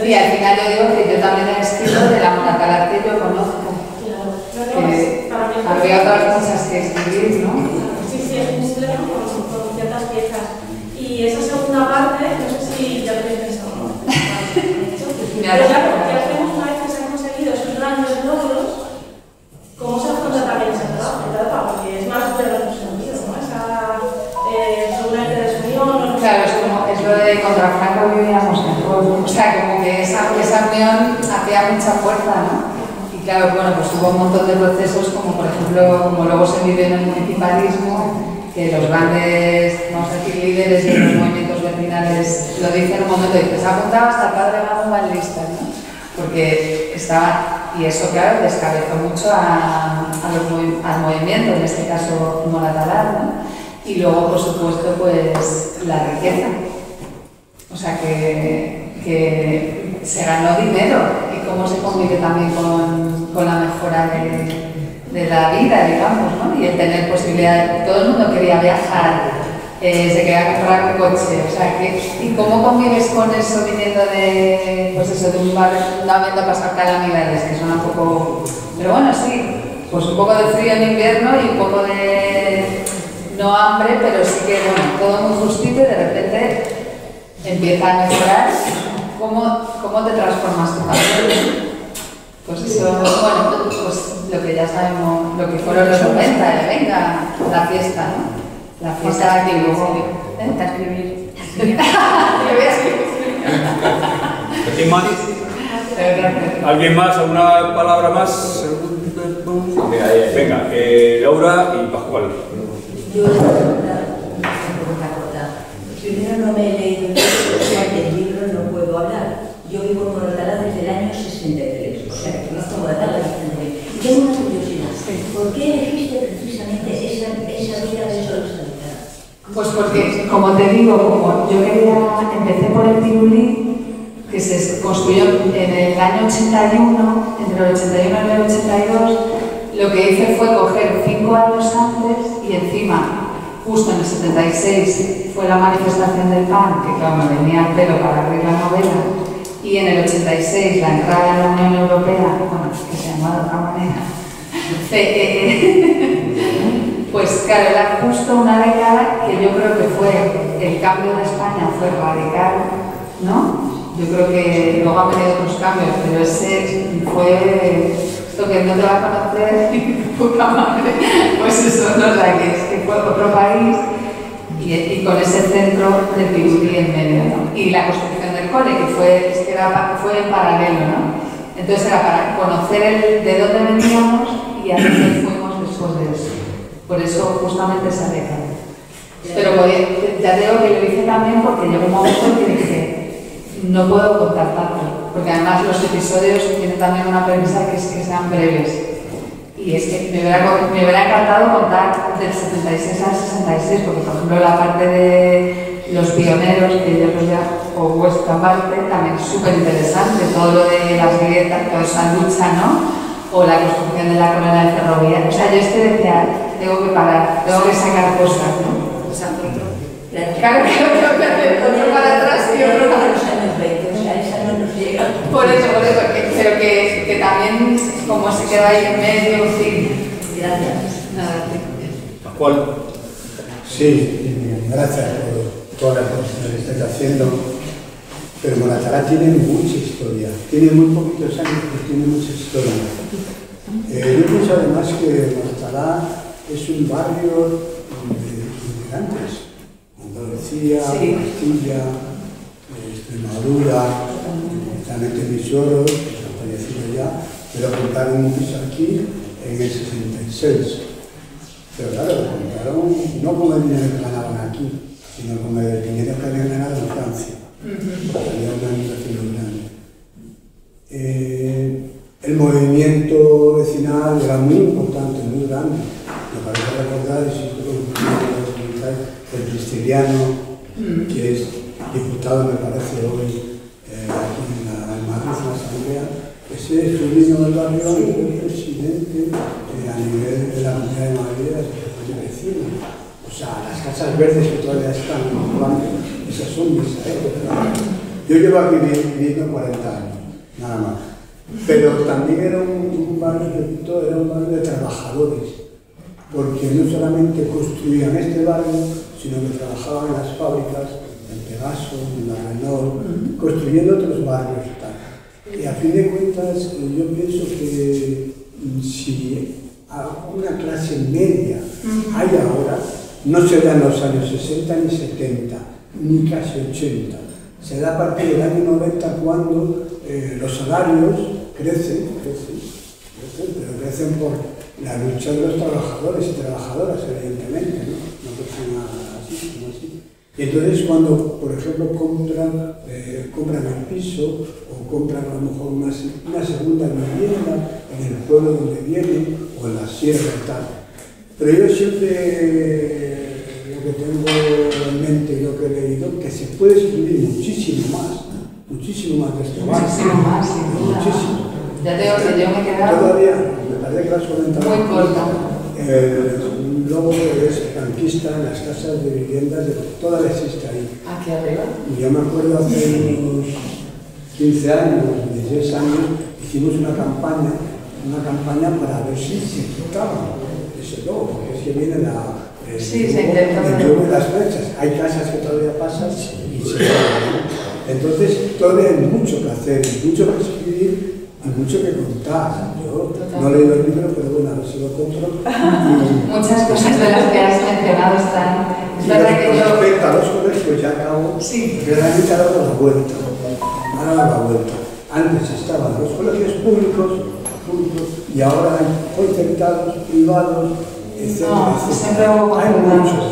Y al final yo digo que yo también he escrito de la Moratalá que yo conozco. Había otras cosas que escribir, ¿no? Sí, es un pleno con ciertas piezas. Y esa segunda parte, no sé si ya lo habéis pensado, ¿no? Pero claro, ¿qué hacemos una vez que se han conseguido esos grandes logros? ¿Cómo se afronta también esa etapa? Porque es más de los sentidos, ¿no? Esa seguramente desunión. Claro, es lo de contra Franco vivíamos mejor. O sea, como que esa unión hacía mucha fuerza, ¿no? Y claro, bueno, pues hubo un montón de procesos, como por ejemplo, como luego se vive en el municipalismo, que los grandes, vamos a decir, líderes de los movimientos vecinales lo dicen en un momento, y se ha apuntado hasta el padre Mago en listas, ¿no? Porque estaba, y eso claro, descabezó mucho al movimiento, en este caso Moratalaz, ¿no? Y luego, por supuesto, pues la riqueza. O sea, que se ganó dinero, y cómo se convive también con la mejora de la vida, digamos, ¿no? Y el tener posibilidad, todo el mundo quería viajar, se quería comprar un coche, o sea, ¿y cómo convives con eso viniendo de, pues eso, de un barrio, no habiendo pasado calamidades, que suena un poco, pero bueno, sí, pues un poco de frío en invierno y un poco de, no hambre, pero sí que, bueno, todo muy justito, y de repente empieza a mejorar. ¿Cómo te transformas tú también? Pues eso, bueno, pues lo que ya sabemos, lo que fueron los 90, venga, la fiesta, ¿no? La fiesta que hubo. Intenta escribir. ¿Alguien más? ¿Alguien más? ¿Alguna palabra más? Venga, Laura y Pascual. Yo le voy a contar una cosa. Primero, no me he leído el libro, no puedo hablar. Yo vivo en Moratalaz desde el año 63, o sea, que conozco Moratalaz bastante. Y tengo una curiosidad. ¿Por qué elegiste precisamente esa vida de Solsalica? Pues porque, como te digo, como yo empecé por el Tirulí, que se construyó en el año 81, entre el 81 y el 82, lo que hice fue coger 5 años antes y encima, justo en el 76, fue la manifestación del PAN, que claro, me venía al pelo para abrir la novela, y en el 86 la entrada a la Unión Europea, bueno, que se llamaba de otra manera, pues claro, era justo una década que yo creo que fue, el cambio de España fue radical, ¿no? Yo creo que luego han venido otros cambios, pero ese fue esto que no te va a conocer puta madre, pues eso, no, o sea, que fue otro país y con ese centro del Tirulí en medio, ¿no? Y la construcción del cole, que fue en paralelo, ¿no? Entonces era para conocer de dónde veníamos y a dónde fuimos después de eso. Por eso justamente esa década. Pero ya digo que lo hice también porque llegó un momento en que dije, no puedo contar tanto, porque además los episodios tienen también una premisa que es que sean breves. Y es que me hubiera encantado contar del 76 al 66, porque por ejemplo la parte de los pioneros, que yo creo ya, o vuestra parte, también es súper interesante, todo lo de las grietas, toda esa lucha, ¿no? O la construcción de la columna de ferrovía. O sea, yo decía, tengo que parar, tengo que sacar cosas, ¿no? O sea, claro, otro para atrás y otro para atrás. Por eso, pero que también como se queda ahí en medio, sí. Gracias. Nada, Pascual. Sí, gracias por toda la cosa que estáis haciendo. Pero Moratalaz tiene mucha historia. Tiene muy poquitos años, pero tiene mucha historia. Yo pienso además que Moratalaz es un barrio de inmigrantes. Andalucía, sí. Castilla, Extremadura, realmente Misioros, que han fallecido ya, pero compraron un piso aquí en el 66. Pero claro, lo compraron no con el dinero que ganaban aquí, sino con el dinero que habían ganado en Francia. Había una migración muy grande. El movimiento vecinal era muy importante, muy grande. Me parece recordar, y si el Cristiliano, que es diputado, me parece, hoy aquí en Madrid, en la Asamblea, ese sobrino del barrio es presidente a nivel de la Comunidad de Madrid de la Asociación de Vecinos. O sea, las casas verdes que todavía están en los barrios, esas son de esa época. Yo llevo aquí viviendo 40 años, nada más. Pero también era un barrio, repito, era un barrio de trabajadores, porque no solamente construían este barrio, sino que trabajaban en las fábricas, en Pegaso, en la Renault, construyendo otros barrios y tal. Y a fin de cuentas, yo pienso que si una clase media hay ahora, no se da en los años 60 ni 70, ni casi 80. Se da a partir del año 90 cuando los salarios crecen, pero crecen por la lucha de los trabajadores y trabajadoras, evidentemente, ¿no? No crecen así, como así. Y entonces cuando, por ejemplo, compran el piso o compran a lo mejor una segunda vivienda en el pueblo donde vienen o en la sierra y tal. Pero yo siempre lo que tengo en mente y lo que he leído, que se puede escribir muchísimo más de este barrio. Muchísimo más, sin duda. Muchísimo. Ya te digo que yo me he quedado todavía, me parece que lo has comentado. muy corta. Un logo es franquista en las casas de viviendas, toda existe ahí. Aquí arriba. Y yo me acuerdo hace unos 15 años, 16 años, hicimos una campaña para ver si se quitaba ese logo, porque es que viene dentro de las fechas. Hay casas que todavía pasan y se quedan. Entonces, todavía hay mucho que hacer, mucho que escribir y mucho que contar. Yo no he leído el libro, pero bueno, a ver si lo compro. Muchas cosas de las que has mencionado están. Es verdad que yo. Respecto a los colegios, ya acabo. Sí. Realmente ha dado la vuelta. Ha dado la vuelta. Antes estaban los colegios públicos y ahora hay concertados, privados, etc. No, siempre hubo hay muchos.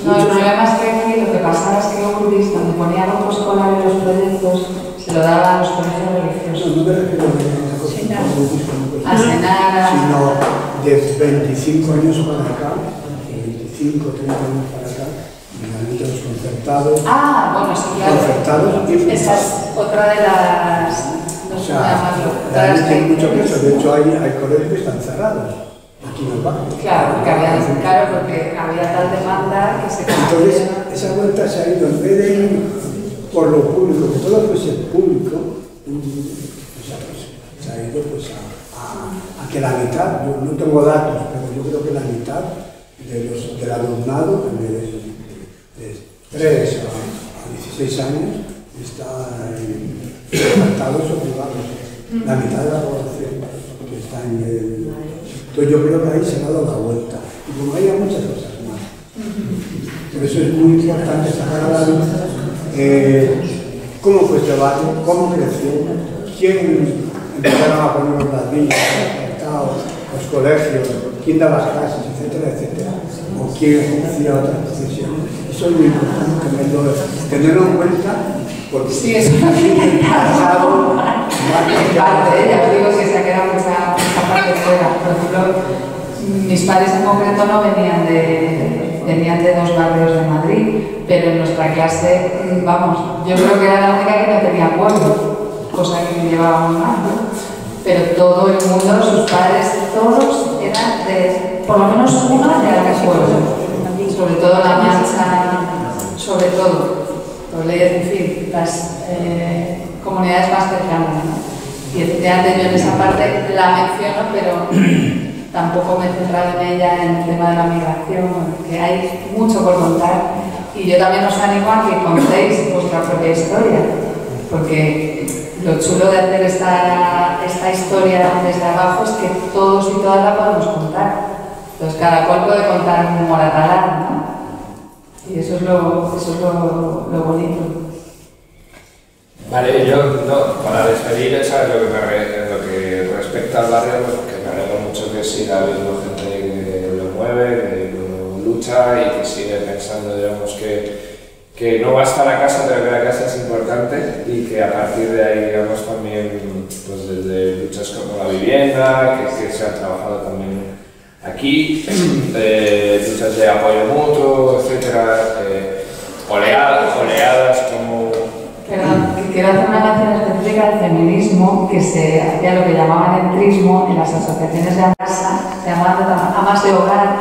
No, el problema es que aquí lo que pasaba es que Urbis, cuando ponía grupos escolares en los proyectos, se lo daba a los colegios religiosos. No me refiero a Senara, sino de 25 años para acá, 25, 30 años para acá, realmente los concertados. Ah, bueno, sí, claro. Concertados y esa es otra de las. No sé cómo llamarlo. Realmente hay mucho peso. De hecho, hay colegios que están cerrados. Aquí en el barrio. Claro, porque había tal demanda que se entonces, esa vuelta se ha ido, en vez de ir por lo público, que todo fuese público, se ha ido pues a que la mitad, yo no tengo datos, pero yo creo que la mitad del alumnado de 3 a 16 años está impactados o privados. La mitad de la población que está en el. Entonces yo creo que ahí se ha dado la vuelta. Y como hay muchas cosas más. Por eso es muy importante sacar a la luz cómo fue este barrio, cómo creció, quién empezaron a poner los ladrillos, los colegios, quién daba las clases, etcétera, etcétera. O quién hacía otras profesiones. Eso es muy importante tenerlo en cuenta. Porque sí, eso es lo que he intentado. Ya os digo que se ha quedado mucha parte fuera. Por ejemplo, mis padres en concreto no venían de 2 barrios de Madrid, pero en nuestra clase, vamos, yo creo que era la única que no tenía pueblo, cosa que me llevaba muy mal, ¿no? Pero todo el mundo, sus padres, todos eran de, por lo menos uno de aquel pueblo. Sobre todo La Mancha, sobre todo. Toledo, en fin, las comunidades más cercanas, ¿no? Y efectivamente yo en esa parte la menciono, pero tampoco me he centrado en ella en el tema de la migración, porque hay mucho por contar y yo también os animo a que contéis vuestra propia historia, porque lo chulo de hacer esta historia desde abajo es que todos y todas la podemos contar. Entonces cada cual puede contar un moratalán, ¿no? Y eso es lo bonito. Vale, yo para despedir, ¿sabes? Lo que respecta al barrio, pues que me alegro mucho que siga habiendo gente que lo mueve, que lo lucha y que sigue pensando, digamos, que no basta la casa, pero que la casa es importante y que a partir de ahí, digamos, también, pues desde luchas como la vivienda, que se han trabajado también aquí, luchas de apoyo mutuo, etcétera, oleadas como. Perdón, quiero hacer una mención específica al feminismo, que se hacía lo que llamaban entrismo en las asociaciones de casa, se llamaban amas de hogar.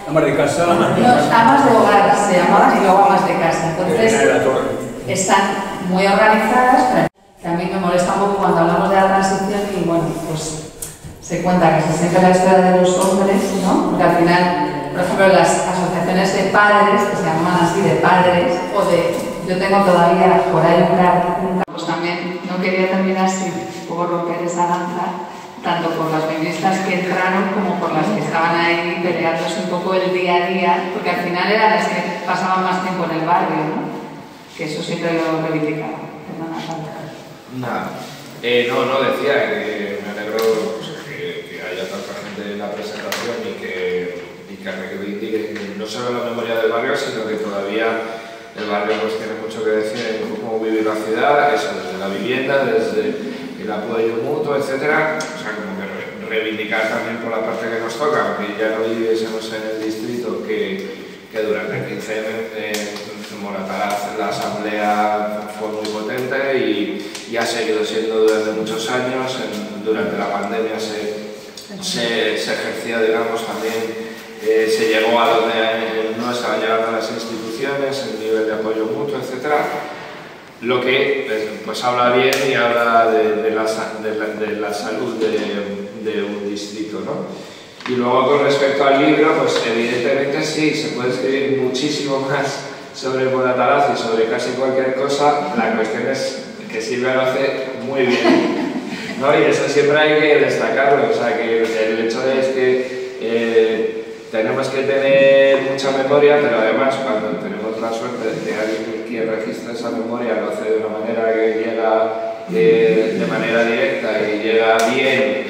Amas de casa. No, amas de hogar se llamaban y luego amas de casa. Entonces, están muy organizadas, pero que a mí me molesta un poco cuando hablamos de la transición y bueno, pues se cuenta que se siempre la historia de los hombres, ¿no? Porque al final, por ejemplo, las asociaciones de padres, que se llaman así de padres, o de. Yo tengo todavía por ahí pues también no quería terminar sin poco romper esa danza, tanto por las feministas que entraron como por las que estaban ahí peleándose un poco el día a día, porque al final eran las que pasaban más tiempo en el barrio, ¿no? Que eso siempre lo reivindicaba. Perdona, Santa. Nada. No, decía que me alegro pues, que haya tanta gente en la presentación y que reivindique no solo la memoria del barrio, sino que todavía el barrio pues tiene mucho que decir en cómo vivir la ciudad, eso desde la vivienda, desde el apoyo mutuo, etc. O sea, como que reivindicar también por la parte que nos toca, aunque ya no viviésemos en el distrito, que durante el 15M en Moratalaz la asamblea fue muy potente y ha seguido siendo durante muchos años. Durante la pandemia se ejercía, digamos, también. Se llegó a donde no estaban llegando las instituciones, el nivel de apoyo mutuo, etc. Lo que pues habla bien y habla de la salud de un distrito, ¿no? Y luego con respecto al libro, pues evidentemente sí, se puede escribir muchísimo más sobre Moratalaz y sobre casi cualquier cosa. La cuestión es que Silvia lo hace muy bien, ¿no? Y eso siempre hay que destacarlo, o sea, que el hecho es que tenemos que tener mucha memoria, pero además cuando tenemos la suerte de que alguien que registra esa memoria lo hace de una manera que llega de manera directa y llega bien,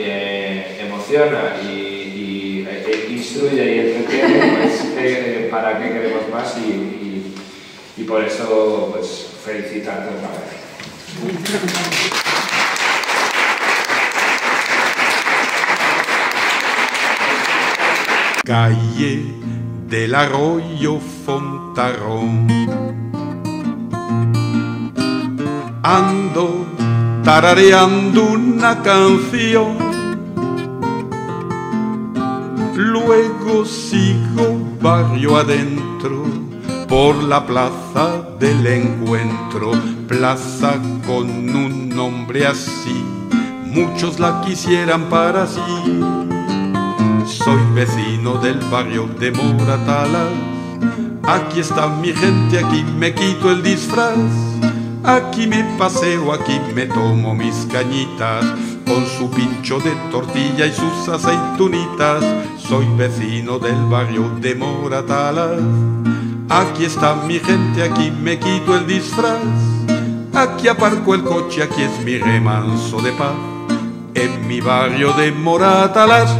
emociona y instruye y entretiene, pues para qué queremos más y por eso pues felicitarte otra vez. Calle del Arroyo Fontarrón. Ando tarareando una canción, luego sigo barrio adentro por la plaza del encuentro, plaza con un nombre así, muchos la quisieran para sí. Soy vecino del barrio de Moratalaz, aquí está mi gente, aquí me quito el disfraz, aquí me paseo, aquí me tomo mis cañitas, con su pincho de tortilla y sus aceitunitas. Soy vecino del barrio de Moratalaz, aquí está mi gente, aquí me quito el disfraz, aquí aparco el coche, aquí es mi remanso de paz, en mi barrio de Moratalaz.